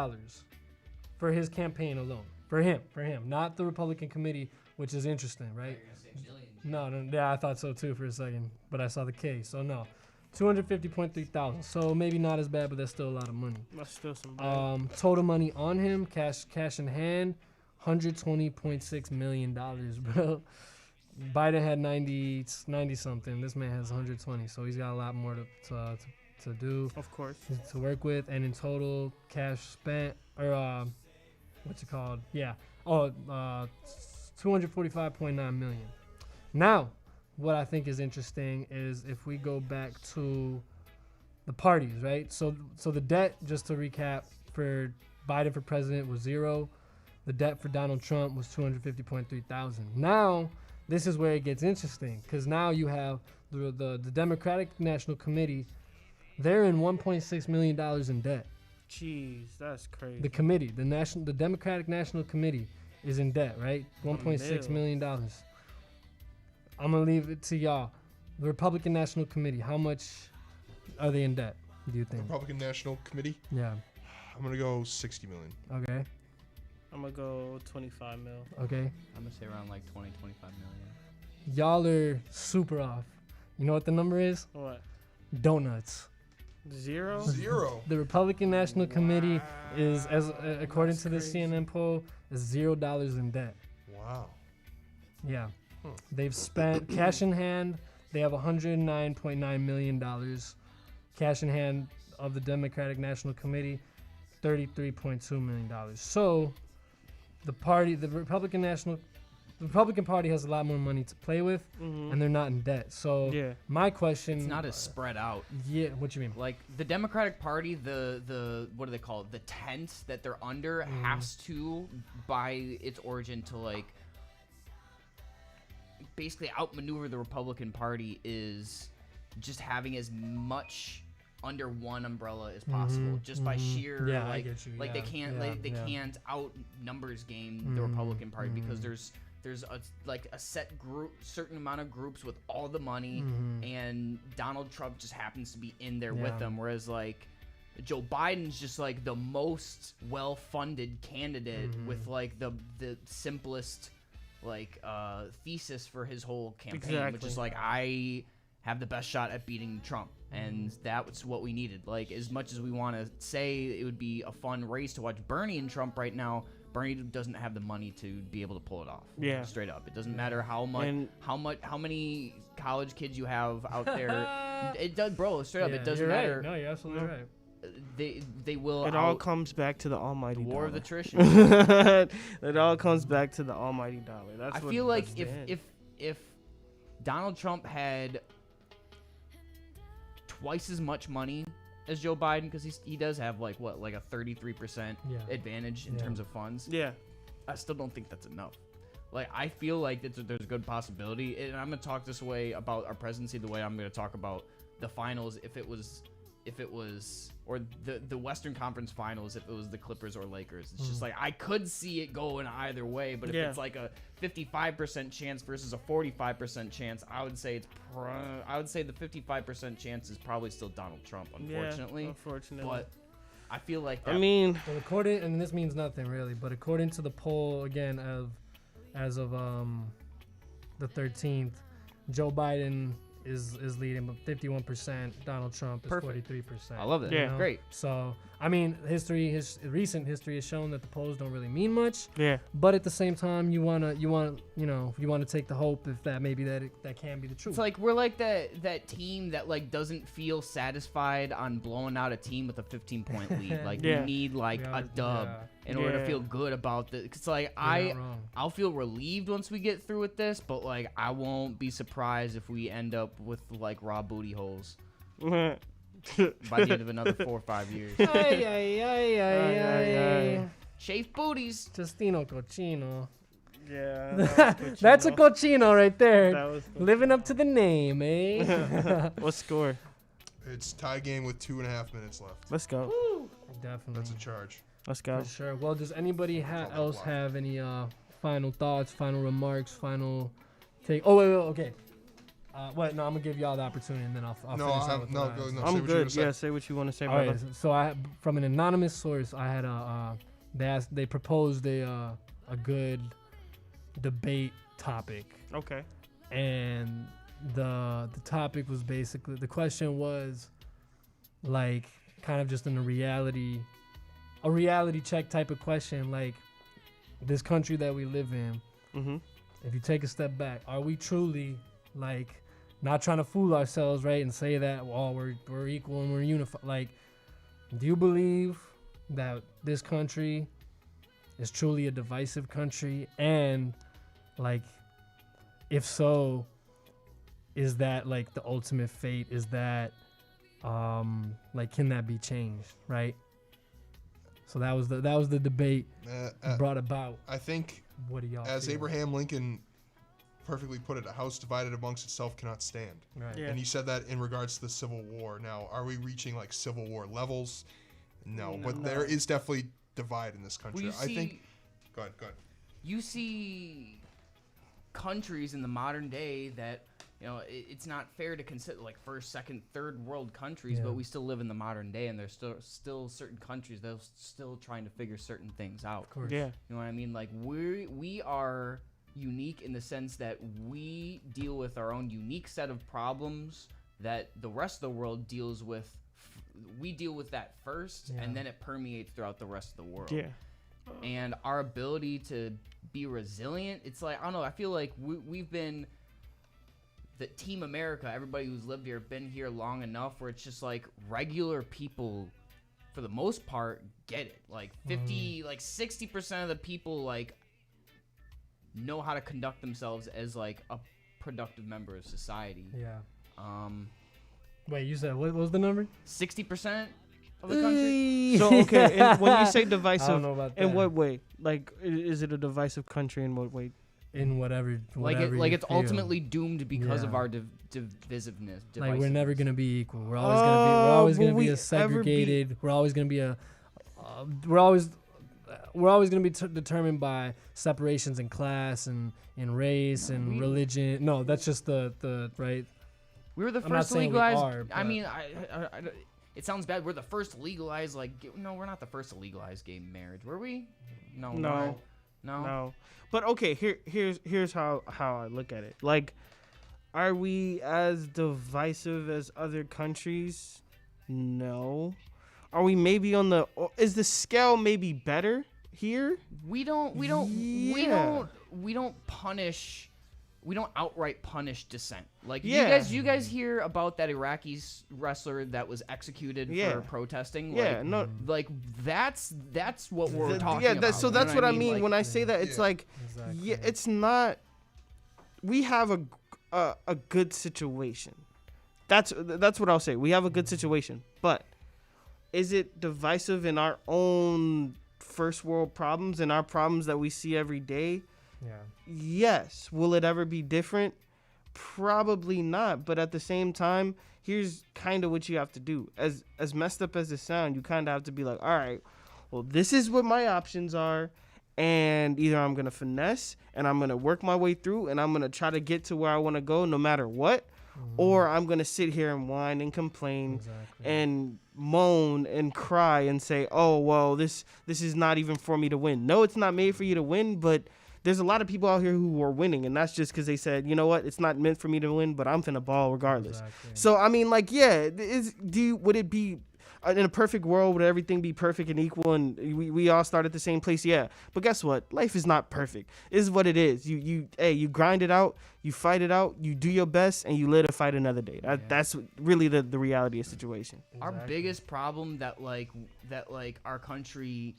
for his campaign alone. For him, not the Republican committee, which is interesting, right? No, yeah, I thought so too for a second, but I saw the K, so no. 250.3 thousand. So maybe not as bad, but that's still a lot of money. That's still some bread. Total money on him, cash in hand, $120.6 million, bro. Biden had 90 something. This man has 120, so he's got a lot more to do, Of course. to work with. And in total, cash spent, or what's it called? Yeah. 245.9 million. Now, what I think is interesting is if we go back to the parties, right? So the debt, just to recap, for Biden for president was $0. The debt for Donald Trump was 250.3 thousand. Now, this is where it gets interesting, because now you have the Democratic National Committee. They're in $1.6 million in debt. Jeez, that's crazy. The committee, the Democratic National Committee, is in debt, right? $1.6 million. I'm gonna leave it to y'all. The Republican National Committee, how much are they in debt, do you think? Republican National Committee. Yeah. I'm gonna go 60 million. Okay. I'm gonna go 25 mil. Okay. I'm gonna say around like 25 million. Y'all are super off. You know what the number is? What? Donuts. Zero? Zero. The Republican National Committee is, as according That's to this crazy. CNN poll, is $0 in debt. Wow. Yeah. They've spent cash in hand. They have $109.9 million. Cash in hand of the Democratic National Committee, $33.2 million. So the Republican Party has a lot more money to play with, and they're not in debt. So Yeah. my question, It's not as spread out. yeah, what you mean? Like the Democratic Party, the what do they call it? The tent that they're under has to, by its origin, to like basically outmaneuver the Republican Party is just having as much under one umbrella as possible, just by sheer Yeah, I like get you. like they Yeah, can't yeah, they yeah. can't out numbers game the Republican Party because there's a like a set group, certain amount of groups with all the money, and Donald Trump just happens to be in there with Yeah. them, whereas like Joe Biden's just like the most well-funded candidate with like the simplest thesis for his whole campaign, which is like, I have the best shot at beating Trump, and that's what we needed. Like, as much as we want to say it would be a fun race to watch Bernie and Trump right now, Bernie doesn't have the money to be able to pull it off. Yeah. Straight up, it doesn't matter how many college kids you have out there. It does, bro. Straight up, it doesn't matter. Right. No, you're absolutely right. They will. It all comes back to the almighty the war dollar. of attrition. It all comes back to the almighty dollar. That's I what feel like that's it. if Donald Trump had twice as much money as Joe Biden, because he does have like a 33% advantage in terms of funds. Yeah. I still don't think that's enough. Like, I feel like there's a good possibility, and I'm gonna talk this way about our presidency the way I'm gonna talk about the finals if it was or the Western Conference Finals if it was the Clippers or Lakers. It's just like, I could see it going either way, but if it's like a 55% chance versus a 45% chance, I would say the 55% chance is probably still Donald Trump, unfortunately. Yeah, unfortunately. But I feel like I mean, well, according, and this means nothing really, but according to the poll again as of the 13th, Joe Biden is leading with 51%. Donald Trump is 43%. I love that. Yeah. Great. So I mean, recent history has shown that the polls don't really mean much. yeah. But at the same time, you wanna take the hope if that maybe that can be the truth. It's like we're like that team that like doesn't feel satisfied on blowing out a team with a 15-point lead. Like Yeah. we need like We a are- dub yeah. in order to Yeah. feel good about this. It's like You're not wrong. I'll feel relieved once we get through with this, but like I won't be surprised if we end up with like raw booty holes by the end of another 4 or 5 years. Shaved booties. Justino Cochino. Yeah. That's a cochino right there. That was Living up to the name, eh? What score? It's tie game with 2.5 minutes left. Let's go. Definitely. That's a charge. Let's go. For sure. Well, does anybody Call that else block. have any final thoughts, final remarks, final take? Oh, wait, okay. What? No, I'm gonna give y'all the opportunity, and then I'll No, finish I out have with no. what I Go, have. no. Say I'm what you're good. gonna say. Yeah, say what you want to say, All brother. right. So from an anonymous source, I had they proposed a good debate topic, Okay. and the topic was basically, the question was like kind of just in a reality check type of question, like this country that we live in, Mm-hmm. if you take a step back, are we truly like not trying to fool ourselves, right, and say that we're equal and we're unified? Like, do you believe that this country is truly a divisive country? And like, if so, is that like the ultimate fate? Is that like, can that be changed, right? So that was the debate brought about. I think, What do y'all as feel? Abraham Lincoln perfectly put it, a house divided amongst itself cannot stand. Right. Yeah. And he said that in regards to the Civil War. Now, are we reaching like Civil War levels? No, but there is definitely divide in this country. Well, I think. Go ahead. You see countries in the modern day that, you know, it's not fair to consider like first, second, third world countries, Yeah. but we still live in the modern day, and there's still certain countries that are still trying to figure certain things out. Of course. Yeah. You know what I mean? Like we are unique in the sense that we deal with our own unique set of problems that the rest of the world deals with. We deal with that first, Yeah. and then it permeates throughout the rest of the world. Yeah. And our ability to be resilient, it's like, I don't know, I feel like we've been the Team America, everybody who's lived here, been here long enough where it's just like regular people, for the most part, get it. Like 60% of the people like know how to conduct themselves as like a productive member of society. Yeah. 60% Wait, you said what was the number? of the country. So okay, and when you say I don't divisive, know about in that. what way? Like, is it a divisive country? In what way? In whatever Like you it's feel. ultimately doomed because of Yeah. our divisiveness. Like, we're never gonna be equal. We're always Oh, gonna will be we a ever segregated. We're always gonna be we're always gonna be determined by separations in class and in race and religion. No, that's just the right. We were the I'm not first to saying we legalize. are, I but- mean, I it sounds bad. We're the first to legalize. Like, no, we're not the first to legalize gay marriage. Were we? No. No. But okay, here's how I look at it. Like, are we as divisive as other countries? No. Are we maybe is the scale maybe better here? We don't punish. We don't outright punish dissent. Like you guys hear about that Iraqi wrestler that was executed for protesting. Yeah, like, no. Like that's what we're talking about. So that's what I mean like, when I say that. It's like, Exactly. it's not. We have a good situation. That's what I'll say. We have a good situation, but is it divisive in our own first world problems and our problems that we see every day? Yeah. Yes. Will it ever be different? Probably not. But at the same time, here's kind of what you have to do. As messed up as it sounds, you kind of have to be like, all right, well, this is what my options are. And either I'm going to finesse and I'm going to work my way through and I'm going to try to get to where I want to go no matter what. Or I'm going to sit here and whine and complain and moan and cry and say, oh, well, this is not even for me to win. No, it's not made for you to win, but there's a lot of people out here who are winning, and that's just because they said, you know what, it's not meant for me to win, but I'm finna ball regardless. Exactly. So, I mean, like, yeah, would it be, in a perfect world, would everything be perfect and equal and we all start at the same place? Yeah. But guess what? Life is not perfect. It is what it is. You grind it out, you fight it out, you do your best, and you live to fight another day. That's really the reality of the situation. Our biggest problem that our country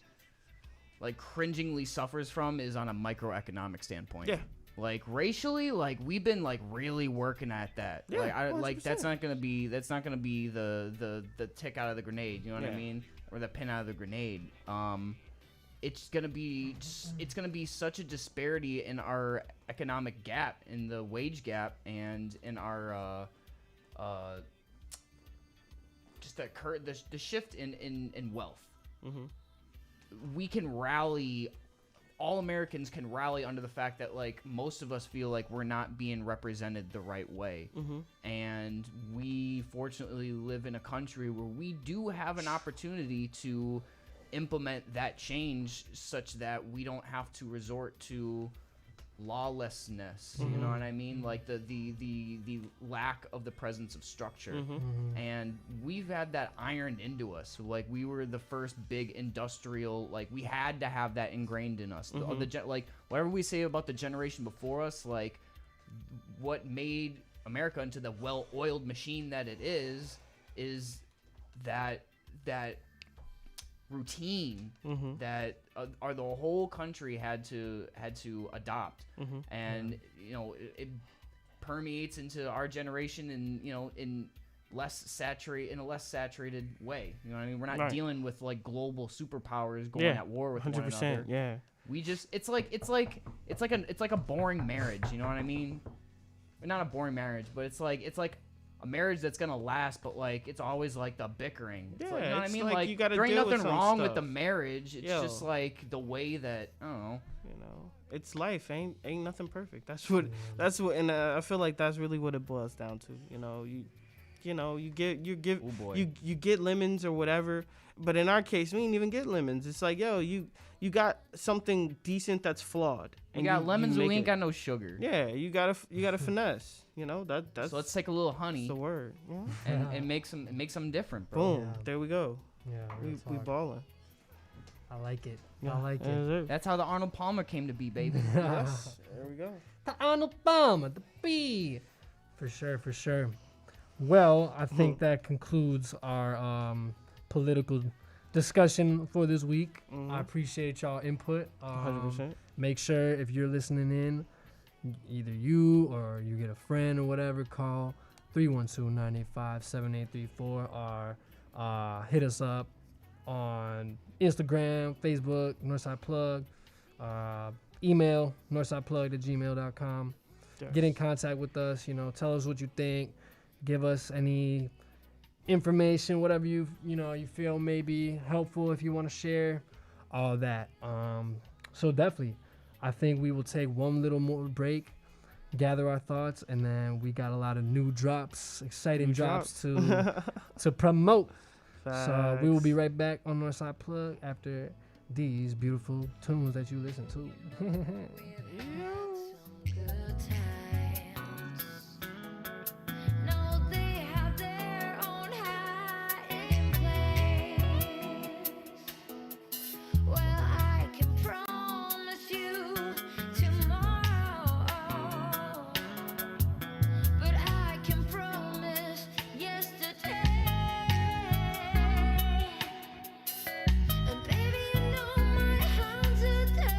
like cringingly suffers from is on a microeconomic standpoint. Yeah. Like racially, like we've been like really working at that. Yeah, like 100%. that's not gonna be the tick out of the grenade. You know what I mean? Or the pin out of the grenade. It's gonna be such a disparity in our economic gap, in the wage gap, and in our just the shift in wealth. Mm-hmm. We can rally. All Americans can rally under the fact that like most of us feel like we're not being represented the right way. Mm-hmm. And we fortunately live in a country where we do have an opportunity to implement that change such that we don't have to resort to lawlessness. You know what I mean? Like the lack of the presence of structure. And we've had that ironed into us. Like we were the first big industrial, like we had to have that ingrained in us. Like whatever we say about the generation before us, like what made America into the well-oiled machine that it is that routine that the whole country had to adopt, and you know it permeates into our generation, and you know in a less saturated way. You know what I mean? We're not dealing with like global superpowers going at war with 100%, one another. Yeah. We just it's like a boring marriage. You know what I mean? Not a boring marriage, but it's like a marriage that's gonna last, but like it's always like the bickering. It's like, you know what I mean? Like you gotta there ain't deal with nothing some wrong stuff. with the marriage. It's Yo. just like the way that I don't know. You know, it's life. Ain't nothing perfect. That's what, and I feel like that's really what it boils down to. You get lemons or whatever, but in our case, we didn't even get lemons. It's like, yo, you got something decent that's flawed. We got lemons, but we ain't got no sugar. Yeah, you gotta finesse. You know that's. So let's take a little honey the word. Yeah. and make something different, bro. Boom. There we go. Yeah, We balling. I like it. Yeah, I like it. that's it. That's how the Arnold Palmer came to be, baby. Yes. There we go. The Arnold Palmer, the B. For sure. Well, I think that concludes our political discussion for this week. I appreciate y'all input. 100%. Make sure if you're listening in, either you or you get a friend or whatever, call 312-985-7834 or hit us up on Instagram, Facebook, Northside Plug, email northsideplug@gmail.com. Yes. Get in contact with us, tell us what you think, give us any information, whatever you feel may be helpful if you want to share, all that. So definitely, I think we will take one little more break, gather our thoughts, and then we got a lot of new drops, exciting drops to promote. So we will be right back on Northside Plug after these beautiful tunes that you listen to. Good times. No, they have their own hiding place. Well, I can promise you tomorrow, but I can promise yesterday. And baby, you know my hands are dirty.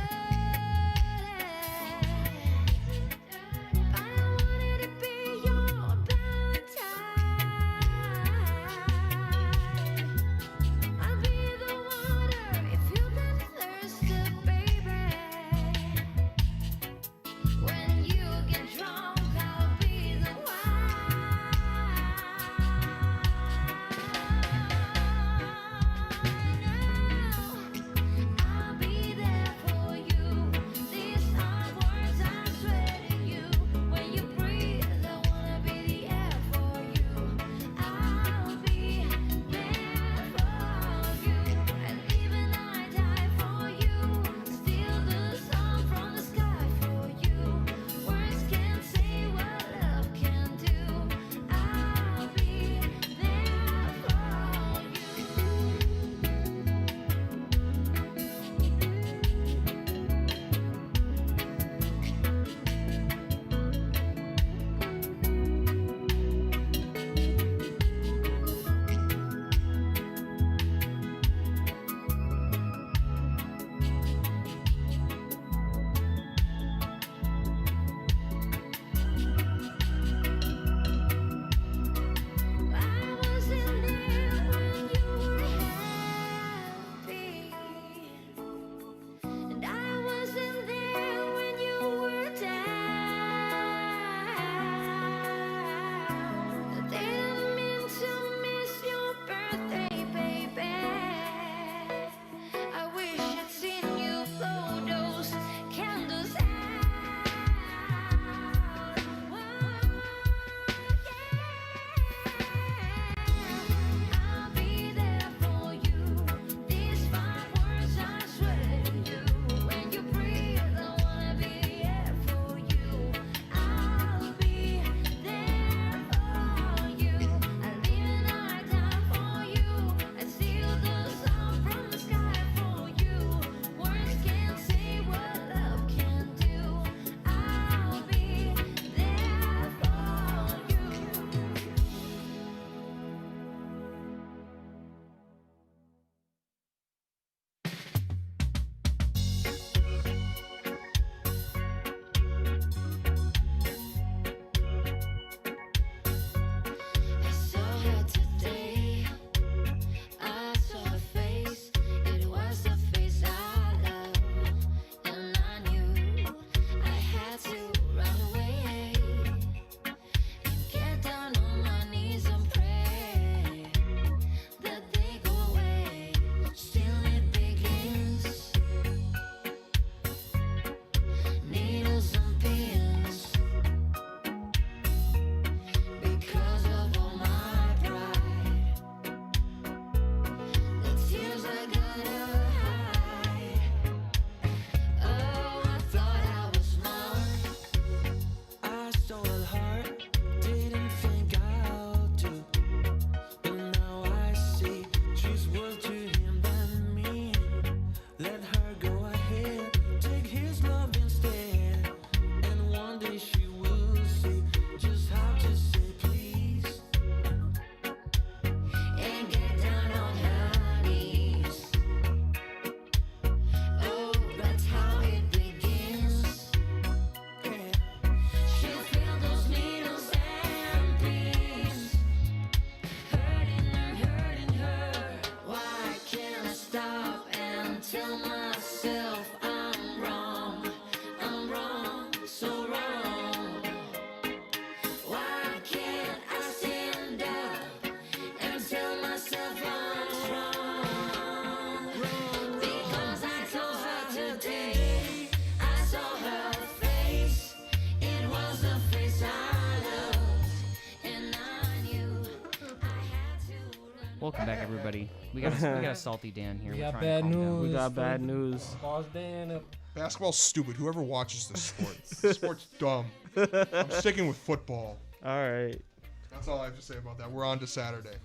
Welcome back, everybody. We got a salty Dan here. We We're got trying to bad calm down. We news. got bad news. Boss Dan up. Basketball's stupid. Whoever watches this sport, this sport's dumb. I'm sticking with football. All right. That's all I have to say about that. We're on to Saturday.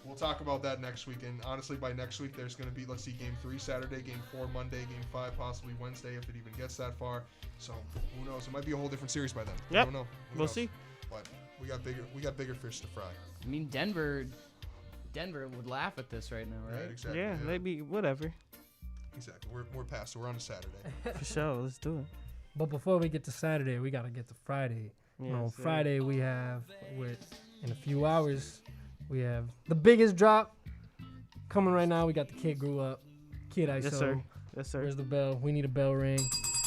We'll talk about that next week. And honestly, by next week, there's going to be, let's see, Game 3 Saturday, Game 4 Monday, Game 5 possibly Wednesday if it even gets that far. So who knows? It might be a whole different series by then. Yep. I don't know. Who We'll knows? see. But we got bigger fish to fry. I mean, Denver would laugh at this right now, right? Right, exactly. Yeah, maybe whatever. Exactly. We're past, so we're on to Saturday. For sure. Let's do it. But before we get to Saturday, we gotta get to Friday. Yes, sir. Friday we have in a few hours we have the biggest drop coming right now. We got the Kid Grew Up, Kid ISO. Yes, sir. Yes, sir. Where's the bell? We need a bell ring.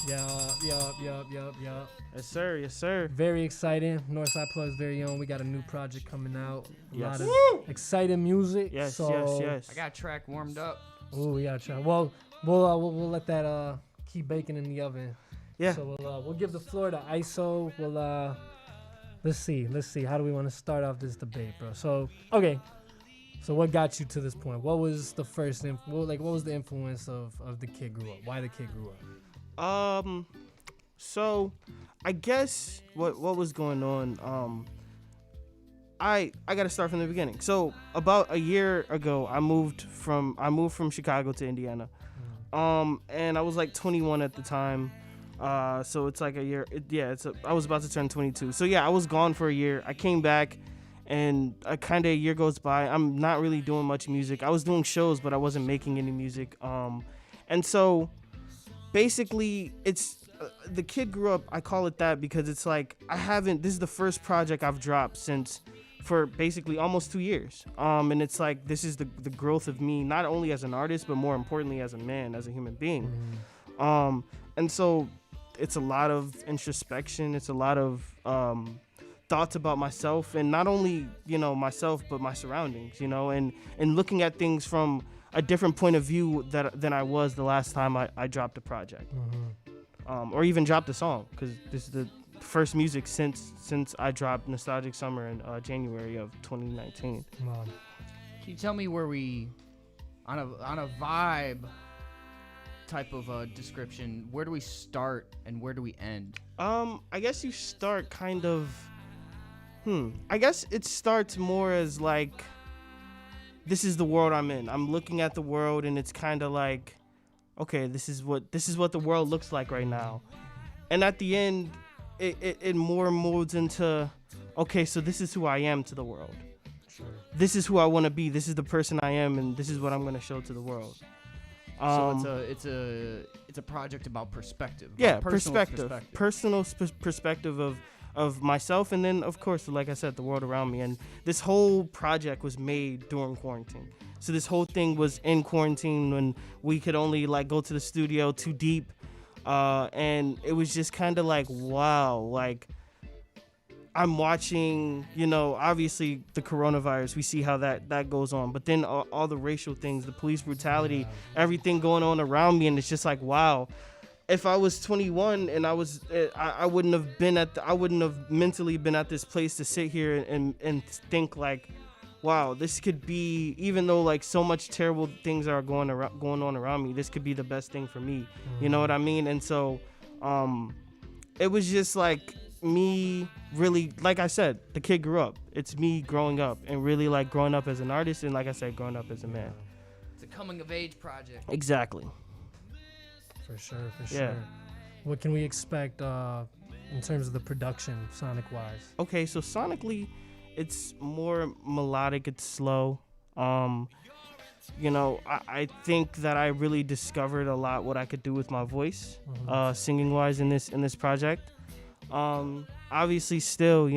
Yup. Yes, sir. Yes, sir. Very exciting. Northside Plug's very own. We got a new project coming out. A Yes. lot of exciting music. Yes, so, yes. I got a track warmed up. Ooh, we gotta try. Well, we'll let that keep baking in the oven. Yeah. So we'll give the floor to ISO. We'll let's see. How do we want to start off this debate, bro? So okay. So what got you to this point? What was the first what was the influence of the Kid Grew Up? Why the Kid Grew Up? So I guess what was going on, I got to start from the beginning. So about a year ago, I moved from Chicago to Indiana. And I was like 21 at the time. So it's like a year. I was about to turn 22. So yeah, I was gone for a year. I came back, and a year goes by. I'm not really doing much music. I was doing shows, but I wasn't making any music. And so basically, it's the Kid Grew Up. I call it that because it's like this is the first project I've dropped for basically almost 2 years. And it's like this is the growth of me, not only as an artist, but more importantly as a man, as a human being. And so it's a lot of introspection. It's a lot of thoughts about myself, and not only myself, but my surroundings. And looking at things from a different point of view than I was the last time I dropped a project, or even dropped a song, because this is the first music since I dropped Nostalgic Summer in January of 2019. Wow. Can you tell me where we, on a vibe type of description, where do we start and where do we end? I guess you start kind of. I guess it starts more as like, this is the world I'm in. I'm looking at the world, and it's kind of like, okay, this is what the world looks like right now. And at the end, it more molds into, okay, so this is who I am to the world. Sure. This is who I want to be. This is the person I am, and this is what I'm going to show to the world. So it's a project about perspective. Yeah, about personal perspective of myself, and then of course, like I said, the world around me. And this whole project was made during quarantine. So this whole thing was in quarantine when we could only like go to the studio too deep, and it was just kind of like, wow, like I'm watching, obviously the coronavirus, we see how that goes on, but then all the racial things, the police brutality, everything going on around me, and it's just like, wow. If I was 21 and I wouldn't have mentally been at this place to sit here and think like, wow, this could be, even though like so much terrible things are going on around me, this could be the best thing for me. You know what I mean? And so, it was just like me really, like I said, the Kid Grew Up. It's me growing up and really like growing up as an artist, and like I said, growing up as a man. It's a coming of age project. Exactly. For sure. Yeah. What can we expect in terms of the production, sonic-wise? Okay, so sonically, it's more melodic. It's slow. I think that I really discovered a lot what I could do with my voice, singing-wise in this project. Obviously, still,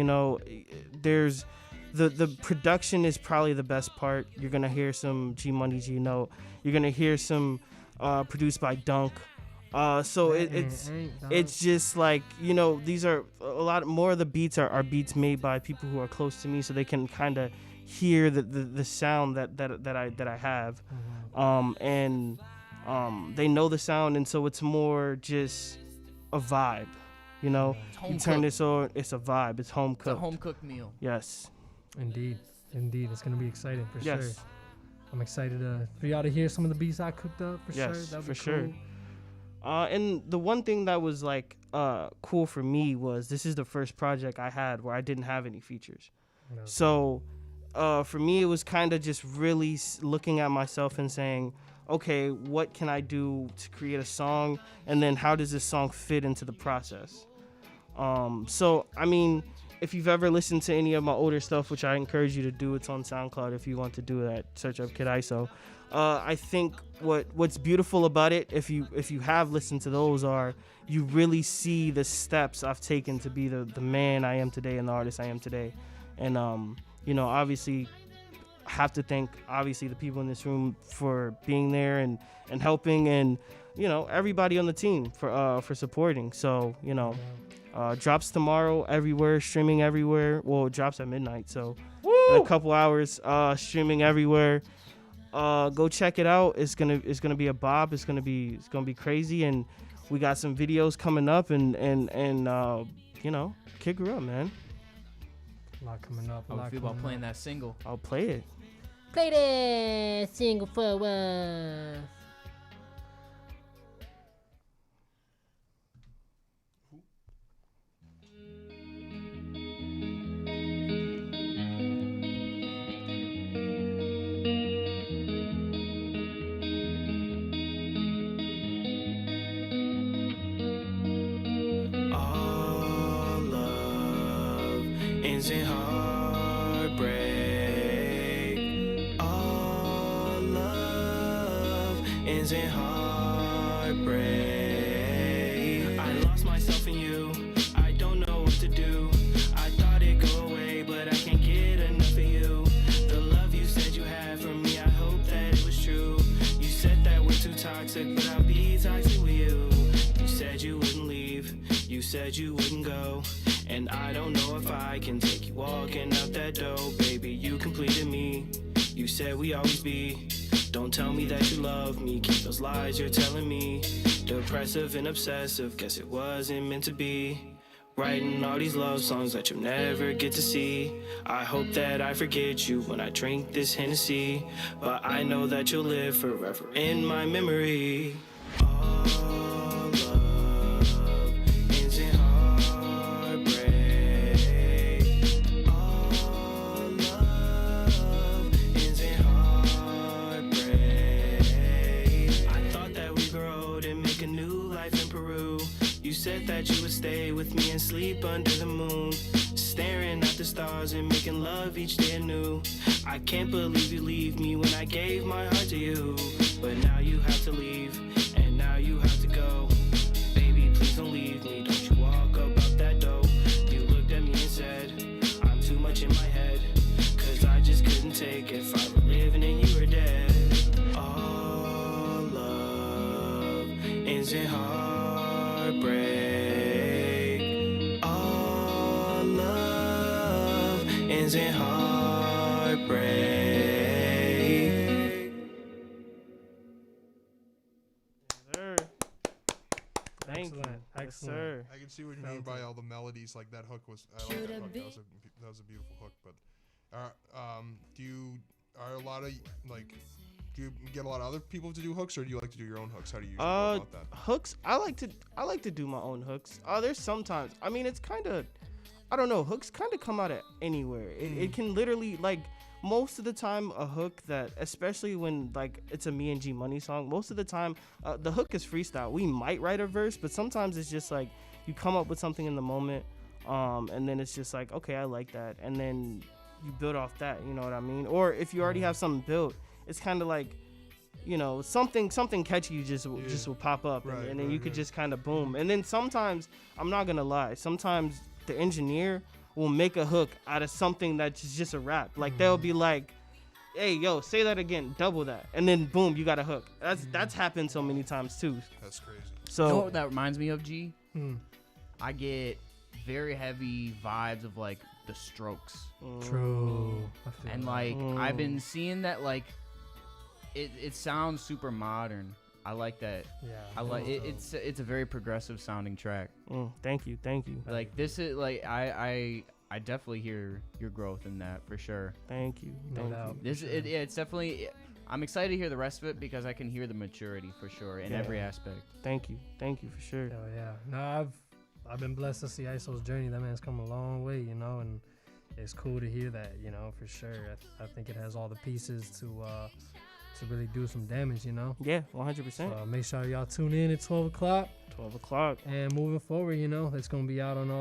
there's the production is probably the best part. You're gonna hear some G Money G Note. You're gonna hear some produced by Dunk. So it's just like, these are a lot more of the beats are beats made by people who are close to me, so they can kind of hear the sound that I have, and they know the sound, and so it's more just a vibe, You turn this on, it's a vibe. It's home cooked. It's a home cooked meal. Yes. Indeed. Indeed, it's gonna be exciting for sure. Yes. I'm excited for y'all to hear some of the beats I cooked up for sure. Yes, That'd for be sure. cool. And the one thing that was like cool for me was this is the first project I had where I didn't have any features. No. So for me, it was kind of just really looking at myself and saying, okay, what can I do to create a song? And then how does this song fit into the process? So, I mean, if you've ever listened to any of my older stuff, which I encourage you to do, it's on SoundCloud if you want to do that. Search up Kid ISO. I think what's beautiful about it, if you have listened to those, are you really see the steps I've taken to be the man I am today and the artist I am today. And obviously, have to thank obviously the people in this room for being there and helping, and everybody on the team for supporting. So drops tomorrow everywhere, streaming everywhere. Well, it drops at midnight, so in a couple hours, streaming everywhere. Go check it out. It's gonna be a bob. It's gonna be crazy, and we got some videos coming up, and Kid grew up, man. A lot coming up. How do you feel about playing that single? I'll play it. Play that single for us. All love ends in heartbreak. All love ends in heartbreak. I lost myself in you. I don't know what to do. I thought it'd go away, but I can't get enough of you. The love you said you had for me, I hope that it was true. You said that we're too toxic, but I'll be toxic with you. You said you wouldn't leave. You said you wouldn't go, and I don't know if I can take you walking out that door. Baby, you completed me. You said we always be. Don't tell me that you love me. Keep those lies you're telling me. Depressive and obsessive, guess it wasn't meant to be. Writing all these love songs that you'll never get to see. I hope that I forget you when I drink this Hennessy, but I know that you'll live forever in my memory. All love ends in heartbreak. All love ends in heartbreak. I thought that we grow old and make a new life in Peru. You said that you would stay with me and sleep under the moon, staring at the stars and making love each day anew. I can't believe you leave me when I gave my heart to you. But now you have to leave, and now you have to go. Baby, please don't leave me, don't you walk up out that door. You looked at me and said, I'm too much in my head, cause I just couldn't take it if I were living and you were dead. All love ends in heartbreak. All love ends in heartbreak. Sir. Thank you. Excellent, Yes, excellent. sir. I can see what you mean by all the melodies. Like that hook was. I like that hook. That was a beautiful hook. But, are a lot of like, do you get a lot of other people to do hooks, or do you like to do your own hooks? How do you usually go about that? Hooks. I like to do my own hooks. There's sometimes. I mean, it's kind of. I don't know. Hooks kind of come out of anywhere. It can literally like. Most of the time, a hook that, especially when like it's a Me and G Money song, most of the time the hook is freestyle. We might write a verse, but sometimes it's just like you come up with something in the moment, and then it's just like, okay, I like that, and then you build off that. You know what I mean? Or if you already have something built, it's kind of like, something catchy just will pop up, Right, and then right, you could right. just kind of boom. And then sometimes, I'm not gonna lie, sometimes the engineer will make a hook out of something that's just a rap. Like they'll be like, hey, yo, say that again, double that, and then boom, you got a hook. That's happened so many times too. That's crazy. You know So what that reminds me of, G? Hmm. I get very heavy vibes of like the Strokes, True. I feel and that. like I've been seeing that like it sounds super modern. I like that. Yeah. I like it. It's a very progressive sounding track. thank you. Like this is like I I definitely hear your growth in that for sure. Thank you. No Thank doubt. you. It's definitely. I'm excited to hear the rest of it because I can hear the maturity for sure in every aspect. Thank you. Thank you for sure. Hell yeah. No, I've been blessed to see ISO's journey. That man's come a long way, you know, and it's cool to hear that, you know, for sure. I think it has all the pieces to really do some damage, you know. Yeah, 100%. So make sure y'all tune in at 12 o'clock. 12 o'clock. And moving forward, you know, it's gonna be out on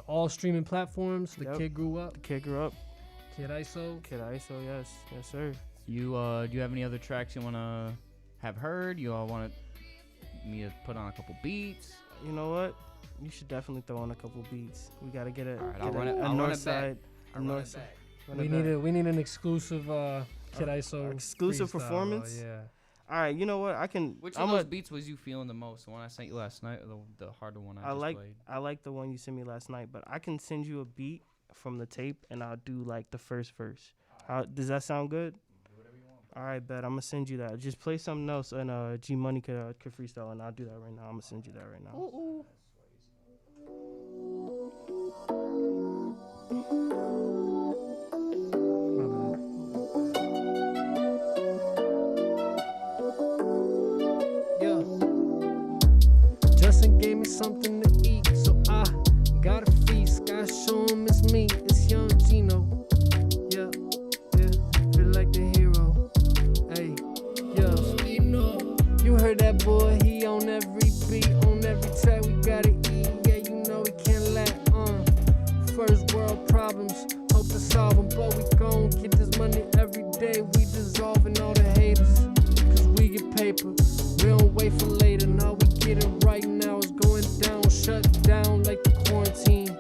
all streaming platforms. The Yep. Kid grew up. The kid grew up. Kid ISO. Kid ISO, yes. Yes, sir. You do you have any other tracks you wanna have heard? You all want me to put on a couple beats? You know what? You should definitely throw on a couple beats. We gotta get a, All right, get I'll run it- a I'll run north it back. side. I'll run it back. We need an exclusive Kid ISO exclusive freestyle, performance? yeah. All right, you know what? I can. Which I'm of those a, beats was you feeling the most? The one I sent you last night, or the harder one I just played? I like the one you sent me last night, but I can send you a beat from the tape and I'll do like the first verse. Does that sound good? All right, bet. I'm gonna send you that. Just play something else and G Money could freestyle and I'll do that right now. I'm gonna send you that right now. Yeah. Justin gave me something to eat, so I got a feast. Gotta show him it's me, it's young Gino. Yeah, feel like the hero. Hey, yeah. You heard that boy, he on every beat, on every track. We gotta eat, yeah, you know we can't lack. First world problems, hope to solve them, but we gon' get this money every day. We dissolving all the haters, cause we get paper. We don't wait for later, now we get it right now. It's going down, shut down like the quarantine.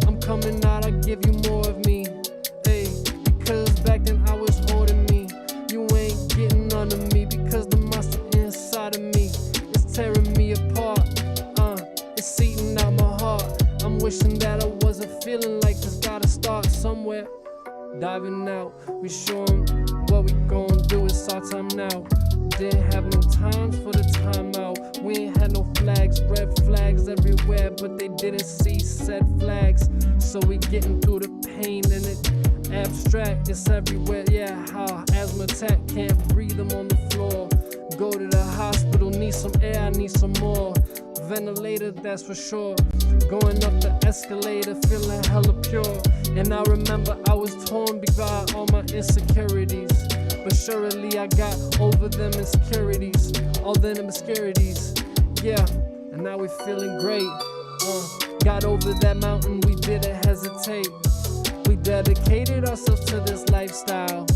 I'm coming out, I'll give you more of me. Hey, because back then I was holding me. You ain't getting none of me because the monster inside of me is tearing me apart. It's eating out my heart. I'm wishing that I wasn't feeling like this. Gotta start somewhere. Diving out, we show 'em what we gon' do. It's our time now. Didn't have no times for the timeout. We ain't had no flags, red flags everywhere, but they didn't see said flags. So we getting through the pain and it abstract. It's everywhere. Yeah, how asthma attack, can't breathe. I'm on the floor. Go to the hospital, need some air, I need some more. Ventilator, that's for sure. Going up the escalator, feeling hella pure. And I remember I was torn by all my insecurities. But surely I got over them insecurities, all them insecurities. Yeah, and now we feeling great. Got over that mountain, we didn't hesitate. We dedicated ourselves to this lifestyle.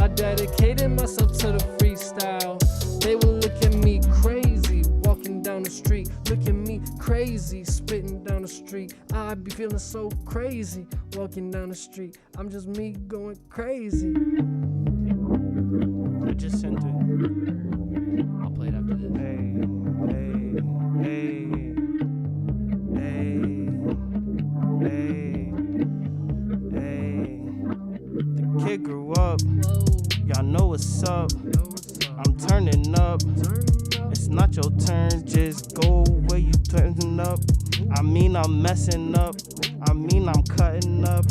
I dedicated myself to the freestyle. They will look at me crazy, walking down the street. Look at me crazy, spitting down the street. I be feeling so crazy, walking down the street. I'm just me going crazy. I just sent it. I'll play it after this. Hey, the kid grew up. Y'all know what's up. I'm turning up. It's not your turn, just go where you turning up. I mean I'm messing up. I mean I'm cutting up.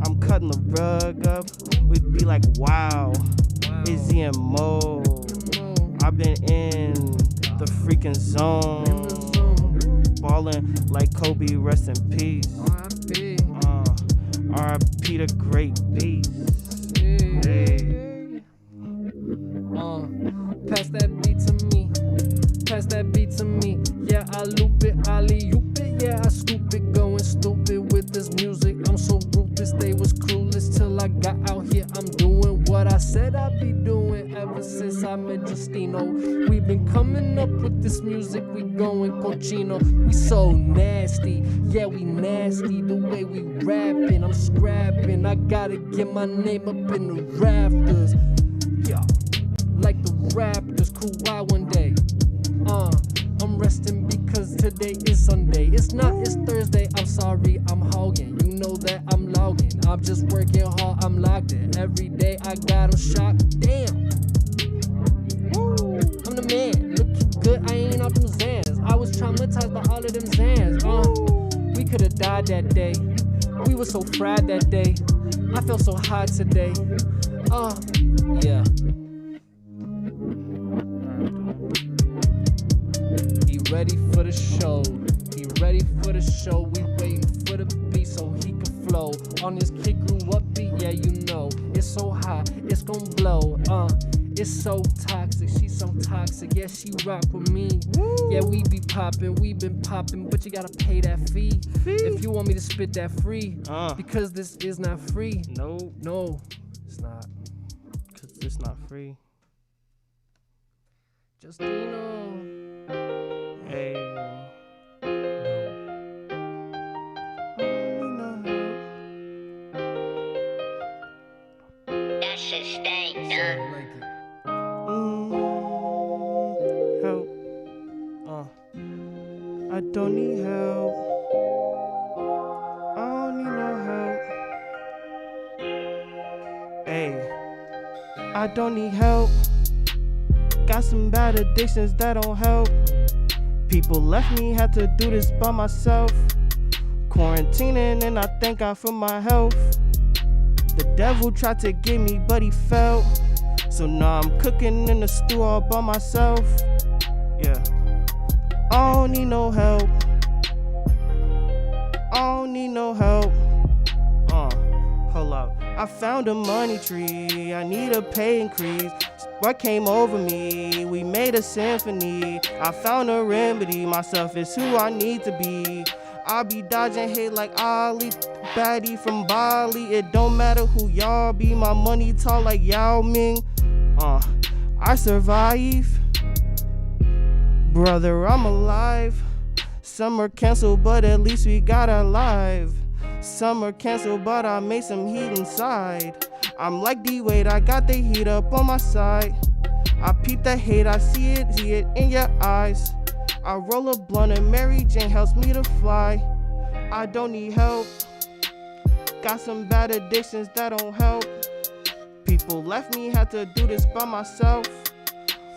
I'm cutting the rug up. We'd be like, wow, Izzy and Mo. I've been in the freaking zone. Ballin' like Kobe, rest in peace. R.I.P. the great beast. Hey. Pass that beat to me. Pass that beat to me. Yeah, I loop it, alley-oop it. Yeah, I scoop it, going stupid with this music. I'm so ruthless, they was clueless till I got out here. I'm doing what I said I'd be doing ever since I met Justino. We been coming up with this music, we going cochino. We so nasty, yeah, we nasty. The way we rapping, I'm scrapping. I gotta get my name up in the rafters. Yeah, like the Raptors, Kawhi one day. I'm resting because today is Sunday. It's not, it's Thursday. I'm sorry, I'm hogging. You know that I'm logging. I'm just working hard, I'm logged in. Every day I got 'em shocked. Damn. Woo. I'm the man. Looking good, I ain't off them Zans. I was traumatized by all of them Zans. We could have died that day. We were so fried that day. I felt so high today. Yeah. He ready for the show. He ready for the show. We waiting for the beat so he can flow. On this kid grew up beat, yeah, you know. It's so hot, it's gon' blow. It's so toxic, she's so toxic. Yeah, she rock with me. Yeah, we be poppin', we been poppin', but you gotta pay that fee. If you want me to spit that free, because this is not free. No, it's not. Cause it's not free. Justino. Hey. That shit stank, I done. like it. Help. I don't need help. I don't need no help. Hey. I don't need help. Got some bad addictions that don't help. People left me, had to do this by myself. Quarantining and I thank God for my health. The devil tried to get me, but he fell. So now I'm cooking in the stew all by myself. Yeah. I don't need no help. I don't need no help. Hold up. I found a money tree. I need a pay increase. What came over me? We made a symphony. I found a remedy. Myself is who I need to be. I be dodging hate like Ali, baddie from Bali. It don't matter who y'all be. My money tall like Yao Ming. I survive. Brother, I'm alive. Summer canceled, but at least we got alive. Summer canceled, but I made some heat inside. I'm like D-Wade, I got the heat up on my side. I peep the hate, I see it in your eyes. I roll a blunt and Mary Jane helps me to fly. I don't need help. Got some bad addictions that don't help. People left me, had to do this by myself.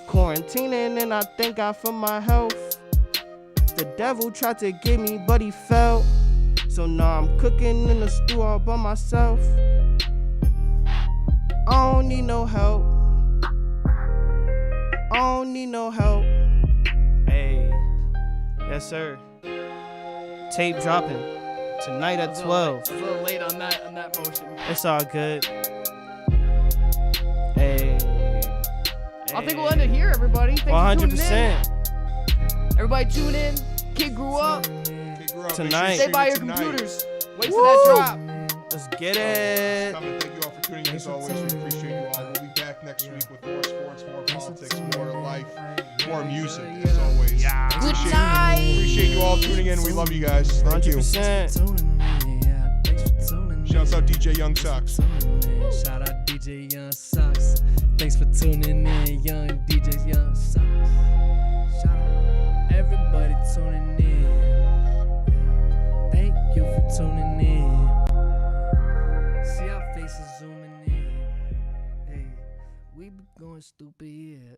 Quarantining and I thank God for my health. The devil tried to get me, but he fell. So now I'm cooking in the stew all by myself. I don't need no help. I don't need no help. Hey, yes sir. Tape dropping tonight at 12. A little late on that motion. It's all good. Hey. I think we'll end it here, everybody. Thanks for tuning in. 100%. Everybody tune in. Kid grew up. Kid grew up. Tonight. Stay by your Tonight. computers. Wait for that drop. Let's get it. Thank you all for tuning in as always. We appreciate you all. We'll be back next week with more sports, more politics, more life, more music as always. Yeah. Good night. Appreciate you all tuning in. We love you guys. Thank you. 100%. Shouts out DJ Young Sox. Shout out DJ Young Sox. Thanks for tuning in, Young DJ Young Sox. Shout out everybody tuning in. Thank you for tuning in. See our faces zooming in. Hey, we be going stupid, yeah.